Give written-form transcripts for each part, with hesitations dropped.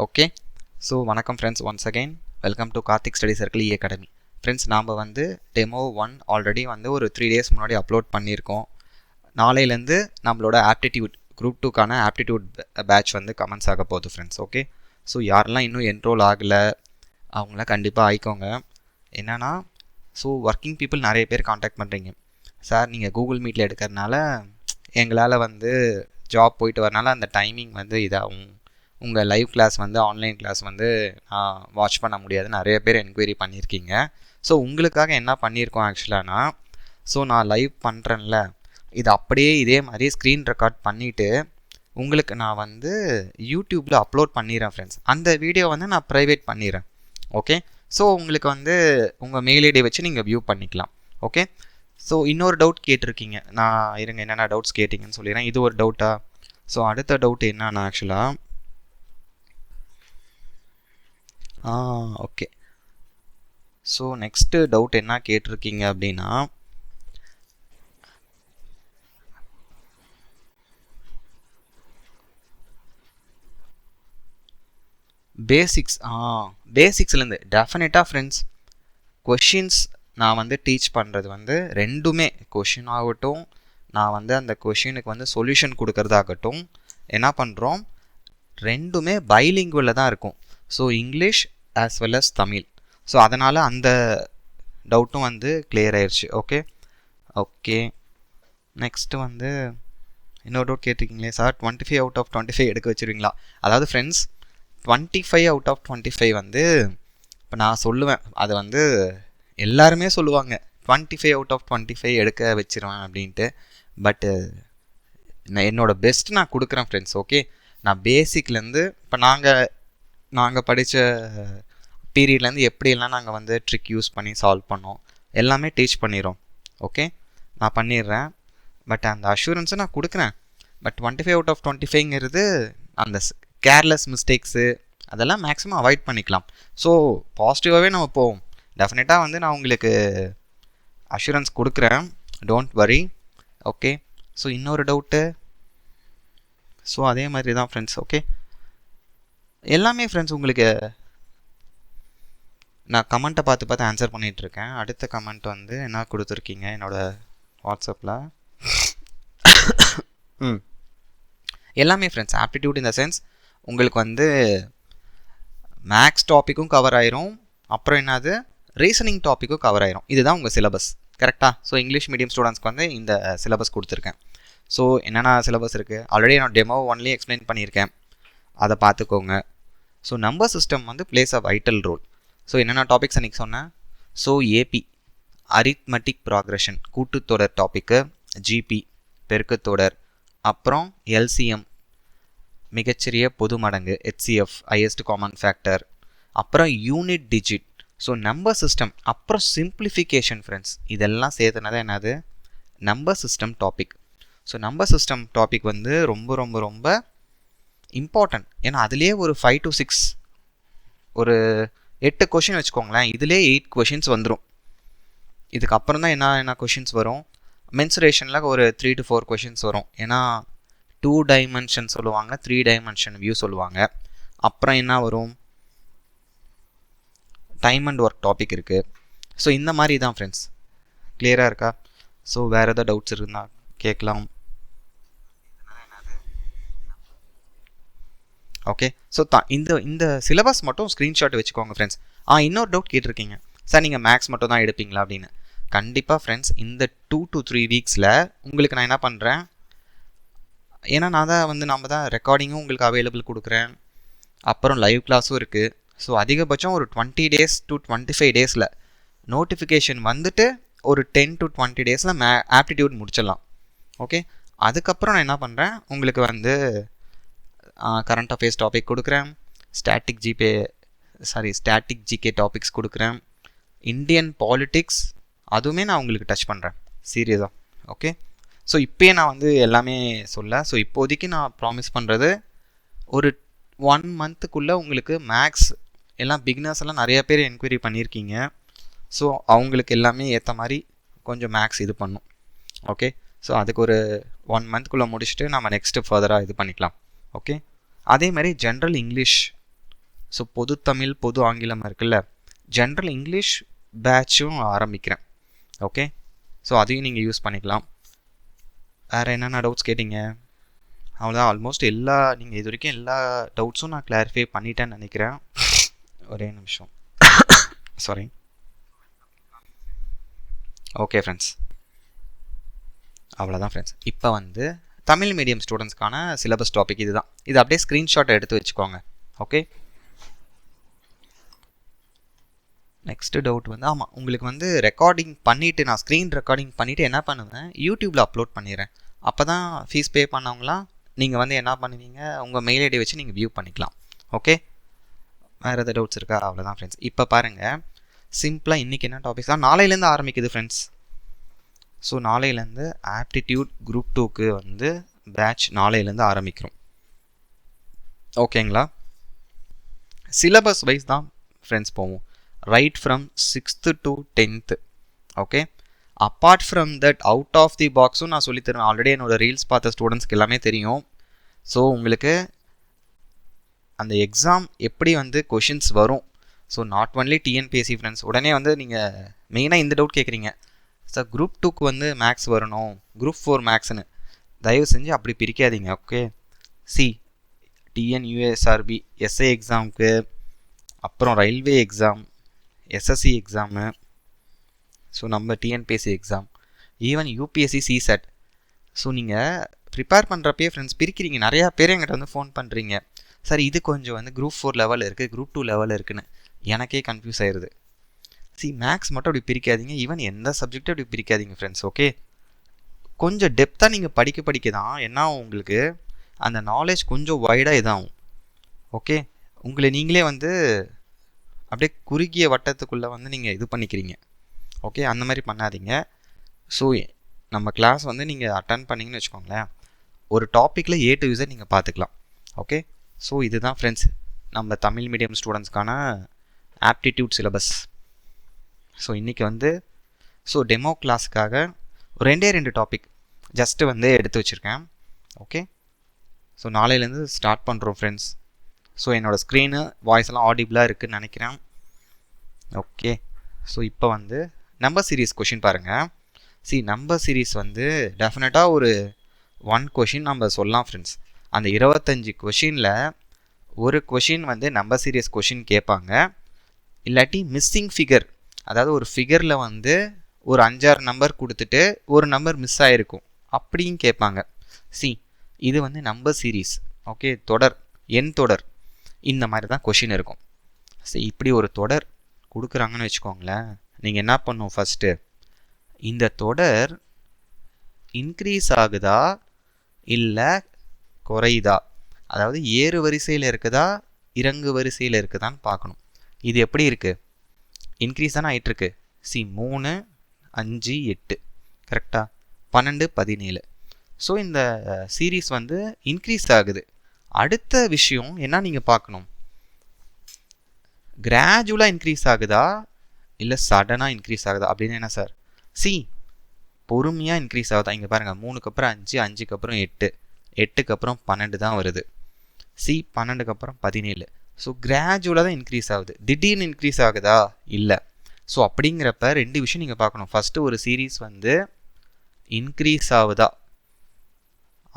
Okay. So வணக்கம் friends, once again welcome to Karthik study circle academy. Friends, நாம் வந்து demo 1 already வந்து ஒரு 3 days முன்னாடி அப்லோட் பண்ணியிருக்கோம். நாளையிலேருந்து நம்மளோட ஆப்டிடியூட் குரூப் 2க்கான ஆப்டிடியூட் பேட்ச் வந்து கமெண்ட்ஸ் ஆக போகுது ஃப்ரெண்ட்ஸ். ஓகே. ஸோ யாரெல்லாம் இன்னும் என்ரோல் ஆகலை அவங்களாம் கண்டிப்பாக ஆயிக்கோங்க. என்னென்னா, ஸோ ஒர்க்கிங் பீப்புள் நிறைய பேர் காண்டாக்ட் பண்ணுறீங்க. சார், நீங்கள் கூகுள் மீட்டில் எடுக்கிறதுனால எங்களால் வந்து ஜாப் போயிட்டு வரனால அந்த டைமிங் வந்து இதாகும், உங்கள் லைவ் கிளாஸ் வந்து ஆன்லைன் கிளாஸ் வந்து நான் வாட்ச் பண்ண முடியாது, நிறைய பேர் என்கொயரி பண்ணியிருக்கீங்க. ஸோ உங்களுக்காக என்ன பண்ணியிருக்கோம் ஆக்சுவலானா, ஸோ நான் லைவ் பண்ணுறேன்ல, இது அப்படியே இதே மாதிரி ஸ்க்ரீன் ரெக்கார்ட் பண்ணிவிட்டு உங்களுக்கு நான் வந்து யூடியூப்பில் அப்லோட் பண்ணிடுறேன் ஃப்ரெண்ட்ஸ். அந்த வீடியோ வந்து நான் ப்ரைவேட் பண்ணிடுறேன். ஓகே. ஸோ உங்களுக்கு வந்து உங்கள் மெயில் ஐடி வச்சு நீங்கள் வியூ பண்ணிக்கலாம். ஓகே. ஸோ இன்னொரு டவுட் கேட்டிருக்கீங்க. நான் இருங்க என்னென்ன டவுட்ஸ் கேட்டிங்கன்னு சொல்லிடுறேன். இது ஒரு டவுட்டா? ஸோ அடுத்த டவுட் என்னன்னா, ஆக்சுவலாக ஓகே. ஸோ நெக்ஸ்ட்டு டவுட் என்ன கேட்டிருக்கீங்க அப்படின்னா, பேசிக்ஸ்லேருந்து டெஃபினட்டாக ஃப்ரெண்ட்ஸ் கொஷின்ஸ் நான் வந்து டீச் பண்ணுறது வந்து ரெண்டுமே, கொஷின் ஆகட்டும், நான் வந்து அந்த கொஷினுக்கு வந்து சொல்யூஷன் கொடுக்கறதாகட்டும், என்ன பண்ணுறோம், ரெண்டுமே பைலிங்குவலில் தான் இருக்கும். So English as well as Tamil. So அதனால் அந்த டவுட்டும் வந்து கிளியர் ஆயிடுச்சு. ஓகே. ஓகே. நெக்ஸ்ட்டு வந்து இன்னொரு டவுட் கேட்டிருக்கீங்களே சார், 25 out of 25 எடுக்க வச்சுருவீங்களா? அதாவது ஃப்ரெண்ட்ஸ், 25 out of 25 வந்து இப்போ நான் சொல்லுவேன், அது வந்து எல்லாருமே சொல்லுவாங்க 25 out of 25 எடுக்க வச்சிருவேன் அப்படின்ட்டு. பட்டு நான் என்னோடய பெஸ்ட் நான் கொடுக்குறேன் ஃப்ரெண்ட்ஸ். ஓகே. நான் பேசிக்லேருந்து இப்போ நாங்கள் படித்த பீரியட்லேருந்து எப்படியெல்லாம் நாங்கள் வந்து ட்ரிக் யூஸ் பண்ணி சால்வ் பண்ணோம் எல்லாமே டீச் பண்ணிடுறோம். ஓகே. நான் பண்ணிடுறேன். பட் அந்த அஷூரன்ஸை நான் கொடுக்குறேன். பட் 25 out of 25ங்கிறது அந்த கேர்லெஸ் மிஸ்டேக்ஸு அதெல்லாம் மேக்ஸிமம் அவாய்ட் பண்ணிக்கலாம். ஸோ பாசிட்டிவாகவே நம்ம போவோம். டெஃபினட்டாக வந்து நான் உங்களுக்கு அஷூரன்ஸ் கொடுக்குறேன், டோன்ட் வரி. ஓகே. ஸோ இன்னொரு டவுட்டு, ஸோ அதே மாதிரி தான் ஃப்ரெண்ட்ஸ். ஓகே. எல்லாமே ஃப்ரெண்ட்ஸ் உங்களுக்கு நான் கமெண்ட்டை பார்த்து ஆன்சர் பண்ணிகிட்ருக்கேன். அடுத்த கமெண்ட் வந்து என்ன கொடுத்துருக்கீங்க என்னோடய வாட்ஸ்அப்பில், எல்லாமே ஃப்ரெண்ட்ஸ் ஆப்டிடியூட் இந்த சென்ஸ் உங்களுக்கு வந்து மேக்ஸ் டாப்பிக்கும் கவர் ஆயிரும், அப்புறம் என்னது ரீசனிங் டாப்பிக்கும் கவர் ஆயிரும். இதுதான் உங்கள் சிலபஸ், கரெக்டாக? ஸோ இங்கிலீஷ் மீடியம் ஸ்டூடெண்ட்ஸ்க்கு வந்து இந்த சிலபஸ் கொடுத்துருக்கேன். ஸோ என்னென்ன சிலபஸ் இருக்குது ஆல்ரெடி நான் டெமோ 1லேயே எக்ஸ்பிளைன் பண்ணியிருக்கேன், அதை பார்த்துக்கோங்க. ஸோ நம்பர் சிஸ்டம் வந்து plays a vital role. So என்னென்ன டாபிக்ஸ் அன்றைக்கி சொன்னேன். ஸோ ஏபி அரித்மெட்டிக் ப்ராக்ரெஷன் கூட்டுத்தொடர் டாப்பிக்கு, ஜிபி பெருக்குத்தொடர், அப்புறம் எல்சிஎம் மிகச்சிறிய பொது மடங்கு, ஹெச்சிஎஃப் ஹையஸ்ட் காமன் ஃபேக்டர், அப்புறம் unit digit, so number system, அப்புறம் சிம்பிளிஃபிகேஷன் ஃப்ரெண்ட்ஸ். இதெல்லாம் சேர்த்துனது என்னது number system topic. So number system topic வந்து ரொம்ப ரொம்ப ரொம்ப இம்பார்ட்டன்ட். ஏன்னா அதுலேயே ஒரு 5 to 6 ஒரு 8 கொஷின் வச்சுக்கோங்களேன், இதுலேயே 8 கொஷின்ஸ் வந்துடும். இதுக்கப்புறம் தான் என்ன கொஷின்ஸ் வரும், மென்சுரேஷனில் ஒரு 3 to 4 கொஷின்ஸ் வரும். ஏன்னா 2 dimension சொல்லுவாங்க, 3 dimension வியூ சொல்லுவாங்க. அப்புறம் என்ன வரும், டைம் அண்ட் ஒர்க் டாபிக் இருக்குது. ஸோ இந்த மாதிரி தான் ஃப்ரெண்ட்ஸ். கிளியராக இருக்கா? ஸோ வேறு எதாவது டவுட்ஸ் இருந்தால் கேட்கலாம். ஓகே. ஸோ இந்த சிலபஸ் மட்டும் ஸ்க்ரீன்ஷாட் வச்சுக்கோங்க ஃப்ரெண்ட்ஸ். இன்னொரு டவுட் கேட்டிருக்கீங்க, சார் நீங்கள் மேக்ஸ் மட்டும் தான் எடுப்பீங்களா அப்படின்னு. கண்டிப்பாக ஃப்ரெண்ட்ஸ், இந்த 2 to 3 வீக்ஸில் உங்களுக்கு நான் என்ன பண்ணுறேன், ஏன்னா நம்ம தான் ரெக்கார்டிங்கும் உங்களுக்கு அவைலபிள் கொடுக்குறேன், அப்புறம் லைவ் கிளாஸும் இருக்குது. ஸோ அதிகபட்சம் ஒரு 20 days to 25 days நோட்டிஃபிகேஷன் வந்துட்டு ஒரு 10 to 20 days ஆப்டிடியூட் முடிச்சிடலாம். ஓகே. அதுக்கப்புறம் நான் என்ன பண்ணுறேன், உங்களுக்கு வந்து கரண்ட் அஃபேர்ஸ் டாபிக் கொடுக்குறேன், ஸ்டாட்டிக் ஜிகே டாபிக்ஸ் கொடுக்குறேன், இந்தியன் பாலிட்டிக்ஸ் அதுவுமே நான் உங்களுக்கு டச் பண்ணுறேன் சீரியஸாக. ஓகே. ஸோ இப்போயே நான் வந்து எல்லாமே ஸோ இப்போதைக்கு நான் ப்ராமிஸ் பண்ணுறது ஒரு 1 monthக்குள்ளே உங்களுக்கு மேக்ஸ் எல்லாம் பிகினர்ஸ் எல்லாம் நிறைய பேர் என்கொயரி பண்ணியிருக்கீங்க. ஸோ அவங்களுக்கு எல்லாமே ஏற்ற மாதிரி கொஞ்சம் மேக்ஸ் இது பண்ணும். ஓகே. ஸோ அதுக்கு ஒரு 1 monthக்குள்ளே முடிச்சுட்டு நம்ம நெக்ஸ்ட்டு ஃபர்தராக இது பண்ணிக்கலாம். ஓகே. அதே மாதிரி ஜென்ரல் இங்கிலீஷ் ஸோ பொது தமிழ் பொது ஆங்கிலம் இருக்குல்ல, ஜென்ரல் இங்கிலீஷ் பேட்சும் ஆரம்பிக்கிறேன். ஓகே, ஸோ அதையும் நீங்கள் யூஸ் பண்ணிக்கலாம். வேறு என்னென்ன டவுட்ஸ் கேட்டிங்க? அவ்வளோதான். ஆல்மோஸ்ட் நீங்கள் இது வரைக்கும் எல்லா டவுட்ஸும் நான் கிளாரிஃபை பண்ணிட்டேன்னு நினைக்கிறேன். ஒரே நிமிஷம், சாரி. ஓகே ஃப்ரெண்ட்ஸ், அவ்வளோதான் ஃப்ரெண்ட்ஸ். இப்போ வந்து தமிழ் மீடியம் ஸ்டூடெண்ட்ஸ்க்கான சிலபஸ் டாபிக் இதுதான். இது அப்படியே ஸ்க்ரீன்ஷாட் எடுத்து வச்சுக்கோங்க. ஓகே, நெக்ஸ்ட்டு டவுட் வந்து, ஆமாம், உங்களுக்கு வந்து ரெக்கார்டிங் பண்ணிவிட்டு, நான் ஸ்க்ரீன் ரெக்கார்டிங் பண்ணிவிட்டு என்ன பண்ணுவேன், யூடியூப்பில் அப்லோட் பண்ணிடுறேன். அப்போ தான் ஃபீஸ் பே பண்ணவங்களாம் நீங்கள் வந்து என்ன பண்ணுவீங்க, உங்கள் மெயில் ஐடி வச்சு நீங்கள் வியூ பண்ணிக்கலாம். ஓகே, வேறு எதாவது டவுட்ஸ் இருக்கா? அவ்வளோதான் ஃப்ரெண்ட்ஸ். இப்போ பாருங்கள், சிம்பிளாக இன்றைக்கி என்ன டாபிக்ஸ் தான் நாளையிலேருந்து ஆரம்பிக்குது ஃப்ரெண்ட்ஸ். ஸோ நாளையிலேருந்து ஆப்டிடியூட் குரூப் 2க்கு வந்து பேட்ச் நாளையிலேருந்து ஆரம்பிக்கிறோம். ஓகேங்களா? சிலபஸ் வைஸ் தான் ஃப்ரெண்ட்ஸ் போவோம், right from 6th to 10th. Okay, apart from that out of the பாக்ஸும் நான் சொல்லித்தருவேன். ஆல்ரெடி என்னோடய ரீல்ஸ் பார்த்த ஸ்டூடெண்ட்ஸ்க்கு எல்லாமே தெரியும். ஸோ உங்களுக்கு அந்த எக்ஸாம் எப்படி வந்து கொஷின்ஸ் வரும், so not only TNPSC friends. உடனே வந்து நீங்கள் மெயினாக இந்த டவுட் கேட்குறீங்க, சார் குரூப் 2க்கு வந்து மேக்ஸ் வரணும், குரூப் 4 மேக்ஸ்னு. தயவு செஞ்சு அப்படி பிரிக்காதீங்க. ஓகே, டிஎன்யூஎஸ்ஆர்பி எஸ்ஐ எக்ஸாமுக்கு, அப்புறம் railway exam, SSC exam, so நம்ம TNPSC exam, even UPSC சிசெட். So நீங்கள் ப்ரிப்பேர் பண்ணுறப்பே ஃப்ரெண்ட்ஸ் பிரிக்கிறீங்க. நிறையா பேர் எங்கிட்ட வந்து ஃபோன் பண்ணுறீங்க, சார் இது கொஞ்சம் வந்து குரூப் 4 லெவல் இருக்குது, குரூப் 2 லெவல் இருக்குன்னு. எனக்கே கன்ஃபியூஸ் ஆயிடுது. மேக்ஸ் மட்டும் அப்படி பிரிக்காதீங்க, ஈவன் எந்த சப்ஜெக்டும் அப்படி பிரிக்காதீங்க ஃப்ரெண்ட்ஸ். ஓகே, கொஞ்சம் டெப்த்தாக நீங்கள் படிக்க தான் என்ன உங்களுக்கு அந்த நாலேஜ் கொஞ்சம் வைடாக இதாகும். ஓகே, உங்களை நீங்களே வந்து அப்படியே குறுகிய வட்டத்துக்குள்ளே வந்து நீங்கள் இது பண்ணிக்கிறீங்க. ஓகே, அந்த மாதிரி பண்ணாதீங்க. ஸோ நம்ம கிளாஸ் வந்து நீங்கள் அட்டன் பண்ணிங்கன்னு வச்சுக்கோங்களேன், ஒரு டாப்பிக்கில் A to Z நீங்கள் பார்த்துக்கலாம். ஓகே, ஸோ இதுதான் ஃப்ரெண்ட்ஸ் நம்ம தமிழ் மீடியம் ஸ்டூடெண்ட்ஸ்க்கான ஆப்டிடியூட் சிலபஸ். ஸோ இன்றைக்கி வந்து டெமோ கிளாஸுக்காக 2 டாபிக் ஜஸ்ட்டு வந்து எடுத்து வச்சுருக்கேன். ஓகே, ஸோ நாளையிலேருந்து ஸ்டார்ட் பண்ணுறோம் ஃப்ரெண்ட்ஸ். ஸோ என்னோடய ஸ்க்ரீனு வாய்ஸ் எல்லாம் ஆடிபிளாக இருக்குதுன்னு நினைக்கிறேன். ஓகே, ஸோ இப்போ வந்து நம்பர் சீரீஸ் கொஷின் பாருங்கள். நம்பர் சீரீஸ் வந்து டெஃபினட்டாக ஒரு 1 கொஷின் நம்ம சொல்லலாம் ஃப்ரெண்ட்ஸ். அந்த 25 கொஷினில் ஒரு கொஷின் வந்து நம்பர் சீரீஸ் கொஷின் கேட்பாங்க. இல்லாட்டி மிஸ்ஸிங் ஃபிகர், அதாவது ஒரு ஃபிகரில் வந்து ஒரு 5-6 நம்பர் கொடுத்துட்டு ஒரு நம்பர் மிஸ் ஆகிருக்கும், அப்படியும் கேட்பாங்க. இது வந்து நம்பர் சீரீஸ். ஓகே, தொடர், எண் தொடர், இந்த மாதிரி தான் கொஷின் இருக்கும். இப்படி ஒரு தொடர் கொடுக்குறாங்கன்னு வச்சுக்கோங்களேன், நீங்கள் என்ன பண்ணணும், ஃபஸ்ட்டு இந்த தொடர் இன்க்ரீஸ் ஆகுதா இல்லை குறையுதா, அதாவது ஏறு வரிசையில் இருக்குதா இறங்கு வரிசையில் இருக்குதான்னு பார்க்கணும். இது எப்படி இருக்குது, இன்க்ரீஸ் தானே ஆகிட்டுருக்கு. 3, 5, 8 கரெக்டாக, 12, 17. ஸோ இந்த சீரீஸ் வந்து இன்க்ரீஸ் ஆகுது. அடுத்த விஷயம் என்ன நீங்கள் பார்க்கணும், கிராஜுவலாக இன்க்ரீஸ் ஆகுதா இல்லை சடனாக இன்க்ரீஸ் ஆகுதா. அப்படின்னு என்ன சார், பொறுமையாக இன்க்ரீஸ் ஆகுதா. இங்கே பாருங்கள், 3க்கு அப்புறம் 5, 5க்கு அப்புறம் 8, 8க்கு அப்புறம் 12 தான் வருது. 12க்கு அப்புறம் 17. ஸோ கிராஜுவலாக தான் இன்க்ரீஸ் ஆகுது, திடீர்னு இன்க்ரீஸ் ஆகுதா இல்லை. ஸோ அப்படிங்கிறப்ப 2 விஷயம் நீங்கள் பார்க்கணும். ஃபஸ்ட்டு ஒரு சீரீஸ் வந்து இன்க்ரீஸ் ஆகுதா,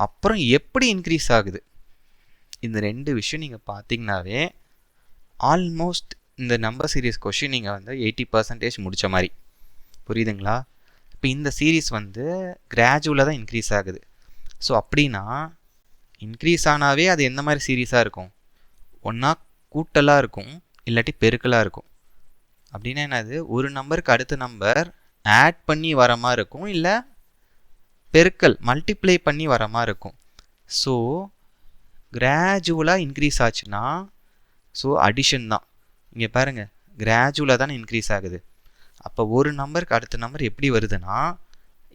அப்புறம் எப்படி இன்க்ரீஸ் ஆகுது. இந்த 2 விஷயம் நீங்கள் பார்த்தீங்கன்னாவே ஆல்மோஸ்ட் இந்த நம்பர் சீரீஸ் கொஷின் நீங்கள் வந்து 80% முடித்த மாதிரி. புரியுதுங்களா? இப்போ இந்த சீரீஸ் வந்து கிராஜுவலாக தான் இன்க்ரீஸ் ஆகுது. ஸோ அப்படின்னா இன்க்ரீஸ் ஆனாவே அது எந்த மாதிரி சீரீஸாக இருக்கும், ஒன்றா கூட்டலாக இருக்கும் இல்லாட்டி பெருக்கலாக இருக்கும். அப்படின்னா என்னது, ஒரு நம்பருக்கு அடுத்த நம்பர் ஆட் பண்ணி வர மாதிரி இருக்கும், இல்லை பெருக்கல் மல்டிப்ளை பண்ணி வர மாதிரி இருக்கும். ஸோ கிராஜுவலாக இன்க்ரீஸ் ஆச்சுன்னா அடிஷன் தான். இங்கே பாருங்கள், கிராஜுவலாக தானே இன்க்ரீஸ் ஆகுது. அப்போ ஒரு நம்பருக்கு அடுத்த நம்பர் எப்படி வருதுன்னா,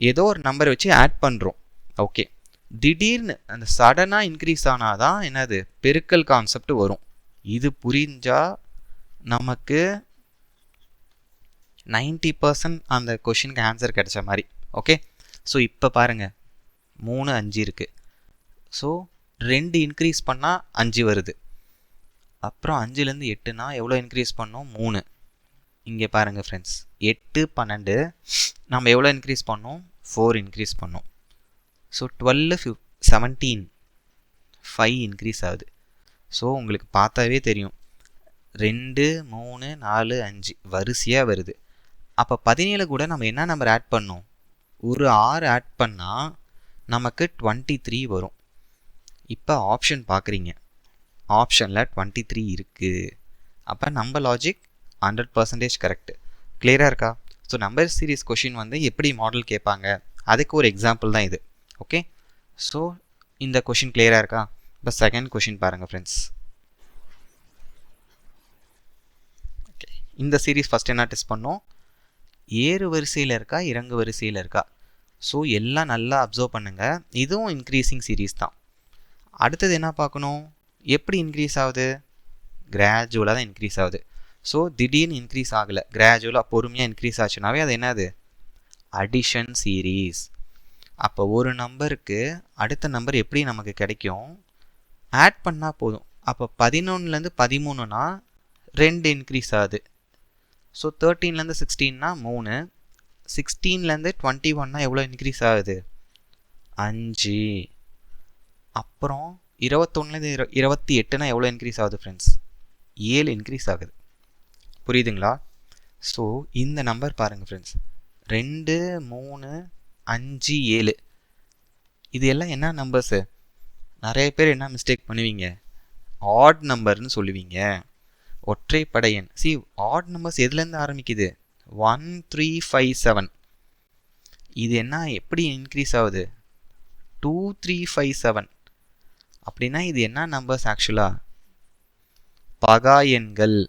ஏதோ ஒரு நம்பரை வச்சு ஆட் பண்ணுறோம். ஓகே, திடீர்னு அந்த சடனாக இன்க்ரீஸ் ஆனால் தான் என்னது, பெருக்கல் கான்செப்ட் வரும். இது புரிஞ்சால் நமக்கு 90% அந்த கொஷினுக்கு ஆன்சர் கிடைச்ச மாதிரி. ஓகே, ஸோ இப்போ பாருங்கள், 3, 5 இருக்குது. ஸோ 2 இன்க்ரீஸ் பண்ணால் 5 வருது. அப்புறம் 5லேருந்து 8னா எவ்வளோ இன்க்ரீஸ் பண்ணோம்? 3. இங்கே பாருங்கள் ஃப்ரெண்ட்ஸ், 8, 12 நம்ம எவ்வளோ இன்க்ரீஸ் பண்ணோம்? 4 இன்க்ரீஸ் பண்ணோம். ஸோ 12, 17, 5 இன்க்ரீஸ் ஆகுது. ஸோ உங்களுக்கு பார்த்தாவே தெரியும், 2, 3, 4, 5 வரிசையாக வருது. அப்போ 17 கூட நம்ம என்ன நம்பர் ஆட் பண்ணோம்? ஒரு 6 ஆட் பண்ணால் நமக்கு 23 வரும். இப்போ ஆப்ஷன் பார்க்குறீங்க, ஆப்ஷனில் 23 இருக்குது. அப்போ நம்ம லாஜிக் 100% கரெக்டு. கிளியராக இருக்கா? ஸோ நம்பர் சீரிஸ் கொஷின் வந்து எப்படி மாடல் கேட்பாங்க, அதுக்கு ஒரு எக்ஸாம்பிள் தான் இது. ஓகே, ஸோ இந்த கொஷின் கிளியராக இருக்கா? இப்போ செகண்ட் கொஷின் பாருங்கள் ஃப்ரெண்ட்ஸ். ஓகே, இந்த சீரீஸ் ஃபஸ்ட் என்ன டெஸ்ட் பண்ணோம்? ஏறு வரிசையில் இருக்கா, இறங்கு வரிசையில் இருக்கா? ஸோ எல்லாம் நல்லா அப்சர்வ் பண்ணுங்கள். இதுவும் இன்க்ரீஸிங் சீரீஸ் தான். அடுத்தது என்ன பார்க்கணும்? எப்படி இன்க்ரீஸ் ஆகுது? கிராஜுவலாக தான் இன்க்ரீஸ் ஆகுது. ஸோ திடீர்னு இன்க்ரீஸ் ஆகலை, கிராஜுவலாக பொறுமையாக இன்க்ரீஸ் ஆச்சுனாவே அது என்னது? Addition series. அப்போ ஒரு நம்பருக்கு அடுத்த நம்பர் எப்படி நமக்கு கிடைக்கும்? ஆட் பண்ணால் போதும். அப்போ 11லேருந்து 13னா 2 இன்க்ரீஸ் ஆகுது. ஸோ 13லேருந்து 16னா 3, 16லேருந்து 21னா எவ்வளோ இன்க்ரீஸ் ஆகுது? 5. அப்புறம் 21லேருந்து 28னா எவ்வளோ இன்க்ரீஸ் ஆகுது ஃப்ரெண்ட்ஸ்? 7 இன்க்ரீஸ் ஆகுது. புரியுதுங்களா? ஸோ இந்த நம்பர் பாருங்கள் ஃப்ரெண்ட்ஸ், 2, 3, 5, 7 இது எல்லாம் என்ன நம்பர்ஸு? நிறைய பேர் என்ன மிஸ்டேக் பண்ணுவீங்க? ஆட் நம்பர்னு சொல்லுவீங்க, ஒற்றைப்படை எண். சி, ஆட் நம்பர்ஸ் எதுலேருந்து ஆரம்பிக்குது? 1, 3, 5, 7. இது என்ன எப்படி இன்க்ரீஸ் ஆகுது? 2, 3, 5, 7. அப்படின்னா இது என்ன நம்பர்ஸ் ஆக்சுவலாக? பகா எண்கள்.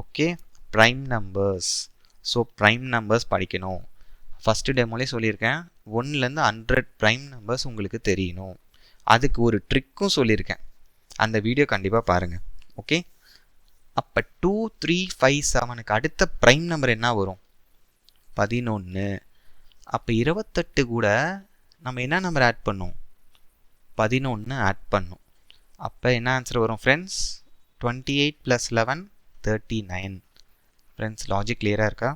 Okay, prime numbers. So prime numbers படிக்கணும். ஃபஸ்ட்டு டெமோலே சொல்லியிருக்கேன், 1லேருந்து 100 ப்ரைம் நம்பர்ஸ் உங்களுக்கு தெரியணும். அதுக்கு ஒரு ட்ரிக்கும் சொல்லியிருக்கேன், அந்த வீடியோ கண்டிப்பாக பாருங்கள். ஓகே, அப்போ 2, 3, 5, 7க்கு அடுத்த ப்ரைம் நம்பர் என்ன வரும்? 11. அப்போ 28 கூட நம்ம என்ன நம்பர் ஆட் பண்ணோம்? 11 ஆட் பண்ணோம். அப்போ என்ன ஆன்சர் வரும் ஃப்ரெண்ட்ஸ்? 28 + 11, 39. ஃப்ரெண்ட்ஸ் லாஜிக் கிளியராக இருக்கா?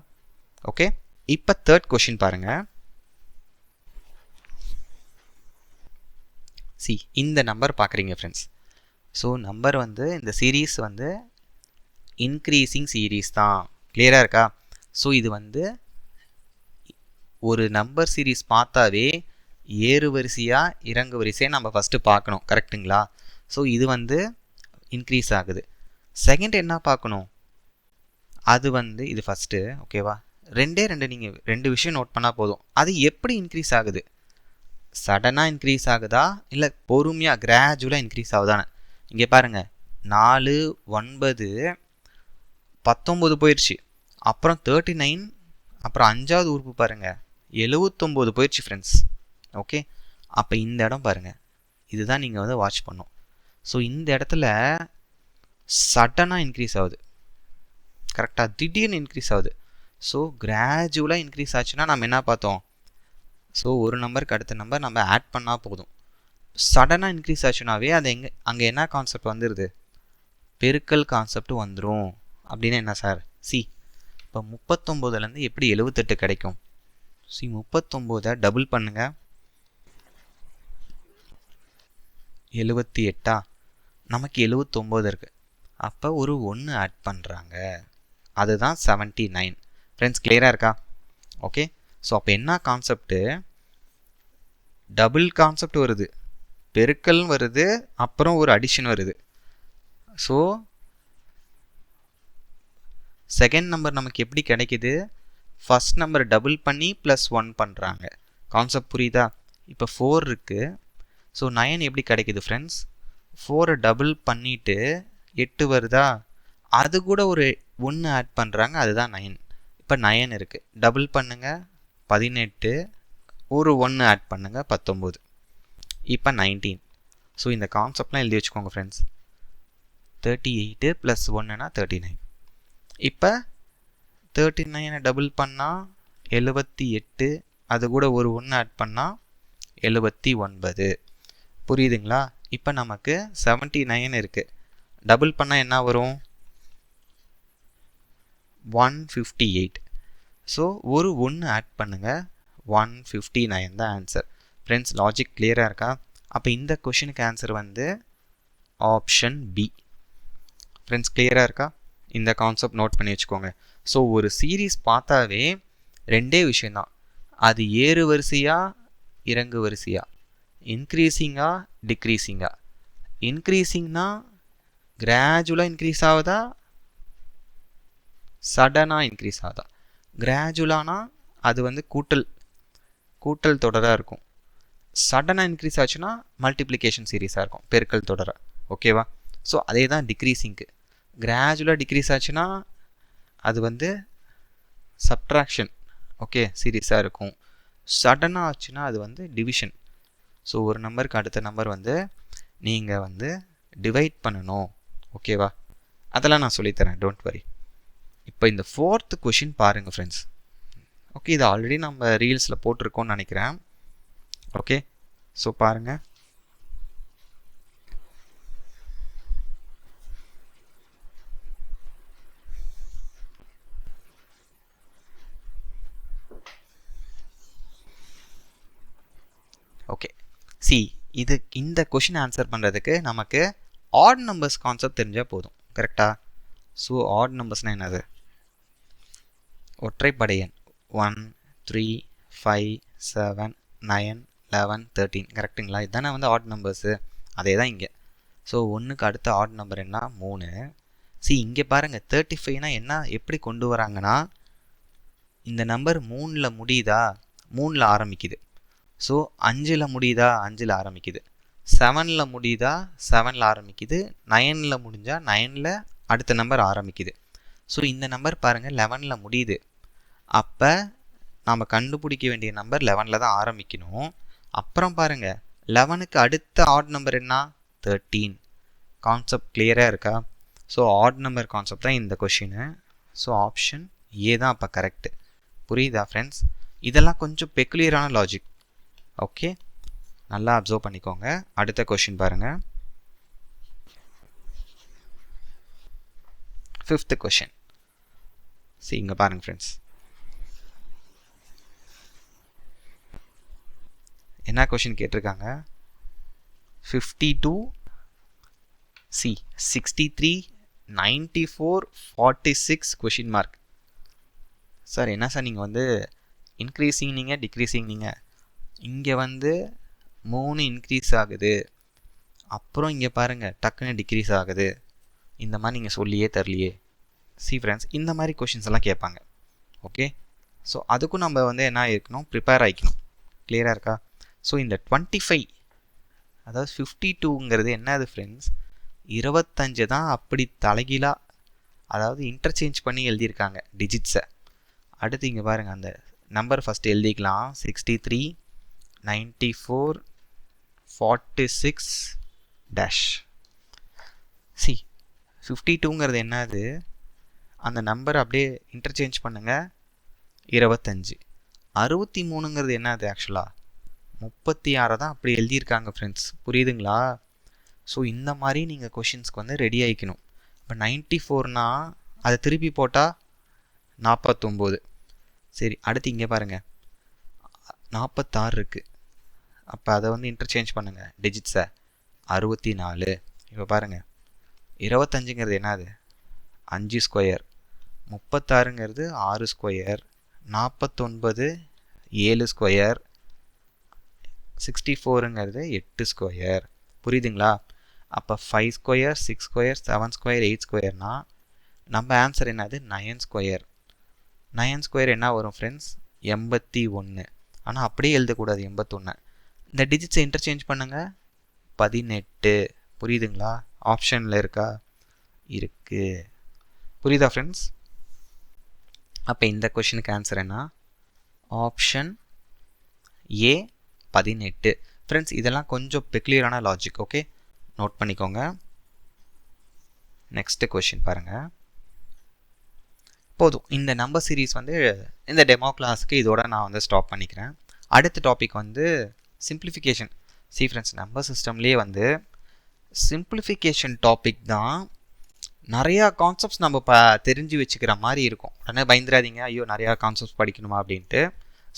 ஓகே, இப்போ தேர்ட் கொஷின் பாருங்கள். சி, இந்த நம்பர் பார்க்குறீங்க ஃப்ரெண்ட்ஸ். ஸோ நம்பர் வந்து இந்த சீரீஸ் வந்து இன்க்ரீஸிங் சீரீஸ் தான். கிளியராக இருக்கா? ஸோ இது வந்து ஒரு நம்பர் சீரீஸ் பார்த்தாவே ஏறு வரிசையாக இறங்கு வரிசையாக நம்ம ஃபஸ்ட்டு பார்க்கணும். கரெக்டுங்களா? ஸோ இது வந்து இன்க்ரீஸ் ஆகுது. செகண்ட் என்ன பார்க்கணும்? அது வந்து இது ஃபஸ்ட்டு. ஓகேவா? 2 நீங்கள் 2 விஷயம் நோட் பண்ணால் போதும். அது எப்படி இன்க்ரீஸ் ஆகுது? சடனாக இன்க்ரீஸ் ஆகுதா, இல்லை பொறுமையாக கிராஜுவலாக இன்க்ரீஸ் ஆகுதானே? இங்கே பாருங்கள், 4, 9, 19 போயிடுச்சு. அப்புறம் 39, அப்புறம் 5வது உறுப்பு பாருங்கள் 79 போயிடுச்சு ஃப்ரெண்ட்ஸ். ஓகே, அப்போ இந்த இடம் பாருங்கள், இதுதான் நீங்கள் வந்து வாட்ச் பண்ணணும். ஸோ இந்த இடத்துல சடனாக இன்க்ரீஸ் ஆகுது. கரெக்டாக திடீர்னு இன்க்ரீஸ் ஆகுது. ஸோ கிராஜுவலாக இன்க்ரீஸ் ஆச்சுன்னா நம்ம என்ன பார்த்தோம்? ஸோ ஒரு நம்பருக்கு அடுத்த நம்பர் நம்ம ஆட் பண்ணால் போதும். சடனாக இன்க்ரீஸ் ஆச்சுனாவே அது அங்கே என்ன கான்செப்ட் வந்துடுது? பெருக்கல் கான்செப்ட் வந்துடும். அப்படின்னு என்ன சார்? சி, இப்போ 39லேருந்து எப்படி 78 கிடைக்கும்? சி, 39 டபுள் பண்ணுங்க, 78. நமக்கு 79 இருக்குது. அப்போ ஒரு 1 ஆட் பண்ணுறாங்க, அதுதான் 79. ஃப்ரெண்ட்ஸ் கிளியராக இருக்கா? ஓகே, ஸோ அப்போ என்ன கான்செப்ட்டு? டபுள் கான்செப்ட் வருது, பெருக்கல் வருது, அப்புறம் ஒரு அடிஷன் வருது. ஸோ செகண்ட் நம்பர் நமக்கு எப்படி கிடைக்குது? ஃபஸ்ட் நம்பர் டபுள் பண்ணி +1 பண்ணுறாங்க. கான்செப்ட் புரியுதா? இப்போ 4 இருக்குது. ஸோ 9 எப்படி கிடைக்குது ஃப்ரெண்ட்ஸ்? 4 டபுள் பண்ணிவிட்டு 8 வருதா, அது கூட ஒரு 1 ஆட் பண்ணுறாங்க, அதுதான் 9. இப்போ 9 இருக்குது, டபுள் பண்ணுங்கள் 18, ஒரு 1 ஆட் பண்ணுங்கள் 19, இப்போ 19. ஸோ இந்த கான்செப்ட்லாம் எழுதி வச்சுக்கோங்க ஃப்ரெண்ட்ஸ். 38 + 1னா 39. இப்போ 39 டபுள் பண்ணால் 78, அது கூட ஒரு 1 ஆட் பண்ணால் 79. புரியுதுங்களா? இப்போ நமக்கு 79 இருக்குது. டபுள் பண்ணால் என்ன வரும்? 158. ஸோ ஒரு 1 ஆட் பண்ணுங்கள், 159 தான் ஆன்சர். ஃப்ரெண்ட்ஸ், லாஜிக் கிளியராக இருக்கா? அப்போ இந்த கொஷினுக்கு ஆன்சர் வந்து ஆப்ஷன் பி. ஃப்ரெண்ட்ஸ், கிளியராக இருக்கா? இந்த கான்செப்ட் நோட் பண்ணி வச்சுக்கோங்க. ஸோ ஒரு சீரீஸ் பார்த்தாவே ரெண்டே விஷயந்தான், அது ஏறு வரிசையா இறங்கு வரிசையா, இன்க்ரீஸிங்கா டிக்ரீஸிங்கா. இன்க்ரீஸிங்னா கிராஜுவலாக இன்க்ரீஸ் ஆகுதா, சடனாக இன்க்ரீஸ் ஆகுதா? கிராஜுவலானா அது வந்து கூட்டல் தொடராக இருக்கும். சடனாக இன்க்ரீஸ் ஆச்சுன்னா மல்டிப்ளிகேஷன் சீரீஸாக இருக்கும், பெருக்கல் தொடராக. ஓகேவா? ஸோ அதே தான் டிக்ரீஸிங்க்கு. கிராஜுவலாக டிக்ரீஸ் ஆச்சுன்னா அது வந்து சப்ட்ராக்ஷன், ஓகே, சீரீஸாக இருக்கும். சடனாக ஆச்சுன்னா அது வந்து டிவிஷன். ஸோ ஒரு நம்பருக்கு அடுத்த நம்பர் வந்து நீங்கள் வந்து டிவைட் பண்ணணும். ஓகேவா? அதெல்லாம் நான் சொல்லித்தரேன், டோன்ட் வரி. இப்போ இந்த 4th கொஷின் பாருங்கள் ஃப்ரெண்ட்ஸ். ஓகே, இது ஆல்ரெடி நம்ம ரீல்ஸில் போட்டிருக்கோம்னு நினைக்கிறேன். ஓகே, ஸோ பாருங்கள். ஓகே, இந்த கொஷின் ஆன்சர் பண்ணுறதுக்கு நமக்கு ஆட் நம்பர்ஸ் கான்செப்ட் தெரிஞ்சால் போதும். கரெக்டாக? ஸோ ஆட் நம்பர்ஸ்னால் என்னது? ஒற்றைப்படை எண் 1, 3, 5, 7, 9, 11, 13. கரெக்டுங்களா? இதுதானே வந்து ஆட் நம்பர்ஸு. அதே தான் இங்கே. ஸோ 1க்கு அடுத்த ஆட் நம்பர் என்ன? 3. இங்கே பாருங்கள், 35னா என்ன, எப்படி கொண்டு வராங்கன்னா, இந்த நம்பர் 3ல் முடியுதா, 3ல் ஆரம்பிக்குது. ஸோ 5ல் முடியுதா, 5ல் ஆரம்பிக்குது. 7ல் முடியுதா, 7ல் ஆரம்பிக்குது. 9ல் முடிஞ்சால் 9ல் அடுத்த நம்பர் ஆரம்பிக்குது. ஸோ இந்த நம்பர் பாருங்கள் 11ல் முடியுது. அப்போ நாம் கண்டுபிடிக்க வேண்டிய நம்பர் 11ல் தான் ஆரம்பிக்கணும். அப்புறம் பாருங்கள், 11க்கு அடுத்த ஆட் நம்பர் என்ன? 13. கான்செப்ட் கிளியராக இருக்கா? ஸோ ஆட் நம்பர் கான்செப்ட் தான் இந்த கொஷினு. ஸோ ஆப்ஷன் ஏ தான் அப்போ கரெக்டு. புரியுதா ஃப்ரெண்ட்ஸ்? இதெல்லாம் கொஞ்சம் பெக்குலியரான லாஜிக். ஓகே, நல்லா அப்சர்வ் பண்ணிக்கோங்க. அடுத்த கொஷின் பாருங்கள். 5th question. இங்கே பாருங்கள் ஃப்ரெண்ட்ஸ், என்ன கொஷின் கேட்டிருக்காங்க? 52, 63, 94, 46 கொஷின் மார்க். சார் என்ன சார் நீங்கள் வந்து இன்க்ரீஸிங் நீங்கள் டிக்ரீஸிங் நீங்கள், இங்கே வந்து 3 இன்க்ரீஸ் ஆகுது, அப்புறம் இங்கே பாருங்கள் டக்குன்னு டிக்ரீஸ் ஆகுது, இந்த மாதிரி நீங்கள் சொல்லியே தரலையே. ஃப்ரெண்ட்ஸ், இந்த மாதிரி கொஷின்ஸ் எல்லாம் கேட்பாங்க. ஓகே, ஸோ அதுக்கும் நம்ம வந்து என்ன இருக்கணும், ப்ரிப்பேர் ஆகிக்கணும். கிளியராக இருக்கா? ஸோ இந்த 25, அதாவது 52ங்கிறது என்னது ஃப்ரெண்ட்ஸ்? 25 தான் அப்படி தலைகீழாக, அதாவது இன்டர்சேஞ்ச் பண்ணி எழுதியிருக்காங்க டிஜிட்ஸை. அடுத்து இங்கே பாருங்கள், அந்த நம்பர் ஃபஸ்ட்டு எழுதிக்கலாம். 63, 94, 46 டேஷ். 52ங்கிறது என்னது? அந்த நம்பர் அப்படியே இன்டர்சேஞ்ச் பண்ணுங்கள், 25. 63ங்கிறது என்னது? ஆக்சுவலாக 36 தான் அப்படி எழுதியிருக்காங்க ஃப்ரெண்ட்ஸ். புரியுதுங்களா? ஸோ இந்த மாதிரி நீங்கள் கொஷின்ஸ்க்கு வந்து ரெடி ஆகிக்கணும். இப்போ 94னா அதை திருப்பி போட்டால் 49. சரி, அடுத்து இங்கே பாருங்கள், 46 இருக்குது. அப்போ அதை வந்து இன்டர்சேஞ்ச் பண்ணுங்கள் டிஜிட்ஸை, 64. இப்போ பாருங்கள், 25ங்கிறது என்னது? 5 ஸ்கொயர். 36ங்கிறது 6 ஸ்கொயர். 49 7 ஸ்கொயர். 64ங்கிறது 8 ஸ்கொயர். புரியுதுங்களா? அப்போ 5 ஸ்கொயர், 6 ஸ்கொயர், 7 ஸ்கொயர், 8 ஸ்கொயர்னா நம்ம ஆன்சர் என்னது? 9 ஸ்கொயர். 9 ஸ்கொயர் என்ன வரும் ஃப்ரெண்ட்ஸ்? 81. ஆனால் அப்படியே எழுதக்கூடாது 81. இந்த டிஜிட்ஸை இன்டர்சேஞ்ச் பண்ணுங்கள், 18. புரியுதுங்களா? ஆப்ஷனில் இருக்கா? இருக்குது. புரியுதா ஃப்ரெண்ட்ஸ்? அப்போ இந்த கொஷினுக்கு ஆன்சர் என்ன? ஆப்ஷன் ஏ 18. ஃப்ரெண்ட்ஸ், இதெல்லாம் கொஞ்சம் பெக்லியரான லாஜிக். ஓகே, நோட் பண்ணிக்கோங்க. நெக்ஸ்ட் கொஷின் பாருங்கள். போதும், இந்த நம்பர் சீரீஸ் வந்து இந்த டெமோ கிளாஸுக்கு இதோட நான் வந்து ஸ்டாப் பண்ணிக்கிறேன். அடுத்த டாபிக் வந்து சிம்பிளிஃபிகேஷன். ஃப்ரெண்ட்ஸ், நம்பர் சிஸ்டம்லேயே வந்து சிம்பிளிஃபிகேஷன் டாபிக் தான் நிறையா கான்செப்ட்ஸ் நம்ம தெரிஞ்சு வச்சுக்கிற மாதிரி இருக்கும். உடனே பயந்துடாதீங்க, ஐயோ நிறையா கான்செப்ட்ஸ் படிக்கணுமா அப்படின்ட்டு.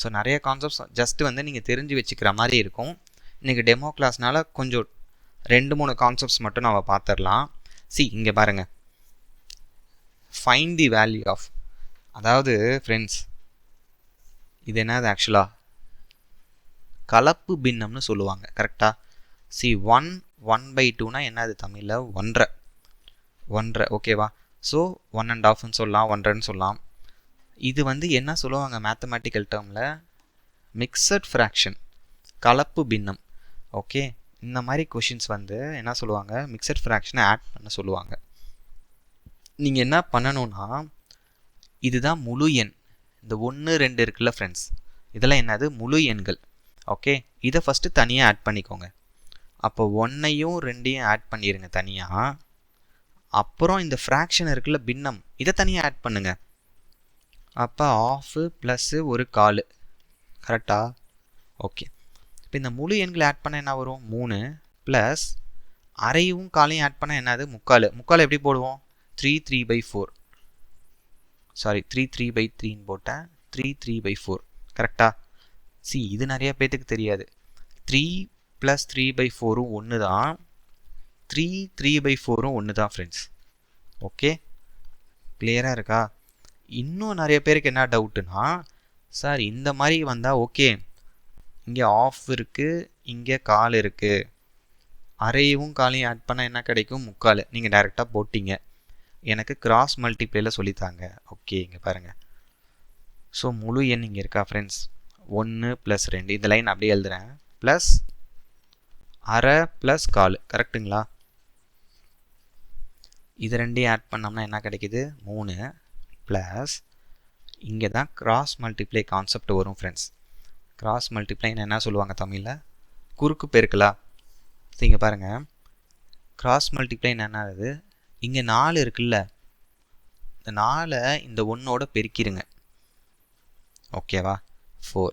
ஸோ நிறைய கான்செப்ட்ஸ் ஜஸ்ட் வந்து நீங்கள் தெரிஞ்சு வச்சுக்கிற மாதிரி இருக்கும். இன்றைக்கி டெமோ கிளாஸ்னால கொஞ்சம் 2-3 கான்செப்ட்ஸ் மட்டும் நம்ம பார்த்துடலாம். இங்கே பாருங்கள், ஃபைண்ட் தி வேல்யூ ஆஃப், அதாவது ஃப்ரெண்ட்ஸ் இது என்னது ஆக்சுவலாக கலப்பு பின்னம்னு சொல்லுவாங்க, கரெக்டாக? 1/2னா என்னது தமிழில்? 1.5 ஓகேவா? ஸோ 1.5ன்னு சொல்லலாம், 1.5ன்னு சொல்லலாம். இது வந்து என்ன சொல்லுவாங்க மேத்தமேட்டிக்கல் டேர்மில்? மிக்சட் ஃப்ராக்ஷன், கலப்பு பின்னம். ஓகே, இந்த மாதிரி கொஷின்ஸ் வந்து என்ன சொல்லுவாங்க? மிக்சட் ஃப்ராக்ஷனை ஆட் பண்ண சொல்லுவாங்க. நீங்கள் என்ன பண்ணணும்னா, இதுதான் முழு எண். இந்த 1, 2 இருக்குல்ல ஃப்ரெண்ட்ஸ், இதெல்லாம் என்னது? முழு எண்கள். ஓகே, இதை ஃபஸ்ட்டு தனியாக ஆட் பண்ணிக்கோங்க. அப்போ 1ஐயும் 2ஐயும் ஆட் பண்ணிடுங்க தனியாக. அப்புறம் இந்த ஃப்ராக்ஷன் இருக்குல்ல, பின்னம், இதை தனியாக ஆட் பண்ணுங்கள். அப்போ 1/2 ப்ளஸ்ஸு 1/4, கரெக்டா? ஓகே, இப்போ இந்த முழு எண்களை ஆட் பண்ண என்ன வரும்? 3 ப்ளஸ் அரையும் காலையும் ஆட் பண்ண என்னது? 3/4 எப்படி போடுவோம்? 3/3/4, சாரி 3/3/3ன்னு போட்டேன், 3/3/4, கரெக்டா? இது நிறைய பேத்துக்கு தெரியாது. 3 + 3/4ம் 1 தான், 3/3/4ம் 1 தான் ஃப்ரெண்ட்ஸ். ஓகே, கிளியராக இருக்கா? இன்னும் நிறைய பேருக்கு என்ன டவுட்டுனா, சார் இந்த மாதிரி வந்தால் ஓகே, இங்கே 1/2 இருக்குது, இங்கே 1/4 இருக்குது, அரையும் காலையும் ஆட் பண்ணால் என்ன கிடைக்கும்? 3/4. நீங்கள் டைரெக்டாக போட்டிங்க. எனக்கு கிராஸ் மல்டிப்ளேயில் சொல்லித்தாங்க. ஓகே, இங்கே பாருங்கள். ஸோ முழு எண் இங்கே இருக்கா ஃப்ரெண்ட்ஸ்? 1 + 2, இந்த லைன் அப்படியே எழுதுகிறேன், ப்ளஸ் அரை ப்ளஸ் 1/4, கரெக்டுங்களா? இது ரெண்டையும் ஆட் பண்ணோம்னா என்ன கிடைக்குது? 3 ப்ளஸ் இங்கே தான் கிராஸ் மல்டிப்ளை கான்செப்ட் வரும் ஃப்ரெண்ட்ஸ். கிராஸ் மல்டிப்ளைன்னு என்ன சொல்லுவாங்க தமிழில்? குறுக்கு பெருக்கலா? இங்கே பாருங்கள், கிராஸ் மல்டிப்ளைன்னு என்னது? இங்கே 4 இருக்குல்ல, இந்த 4 இந்த 1ஓட பெருக்கிடுங்க. ஓகேவா? 4.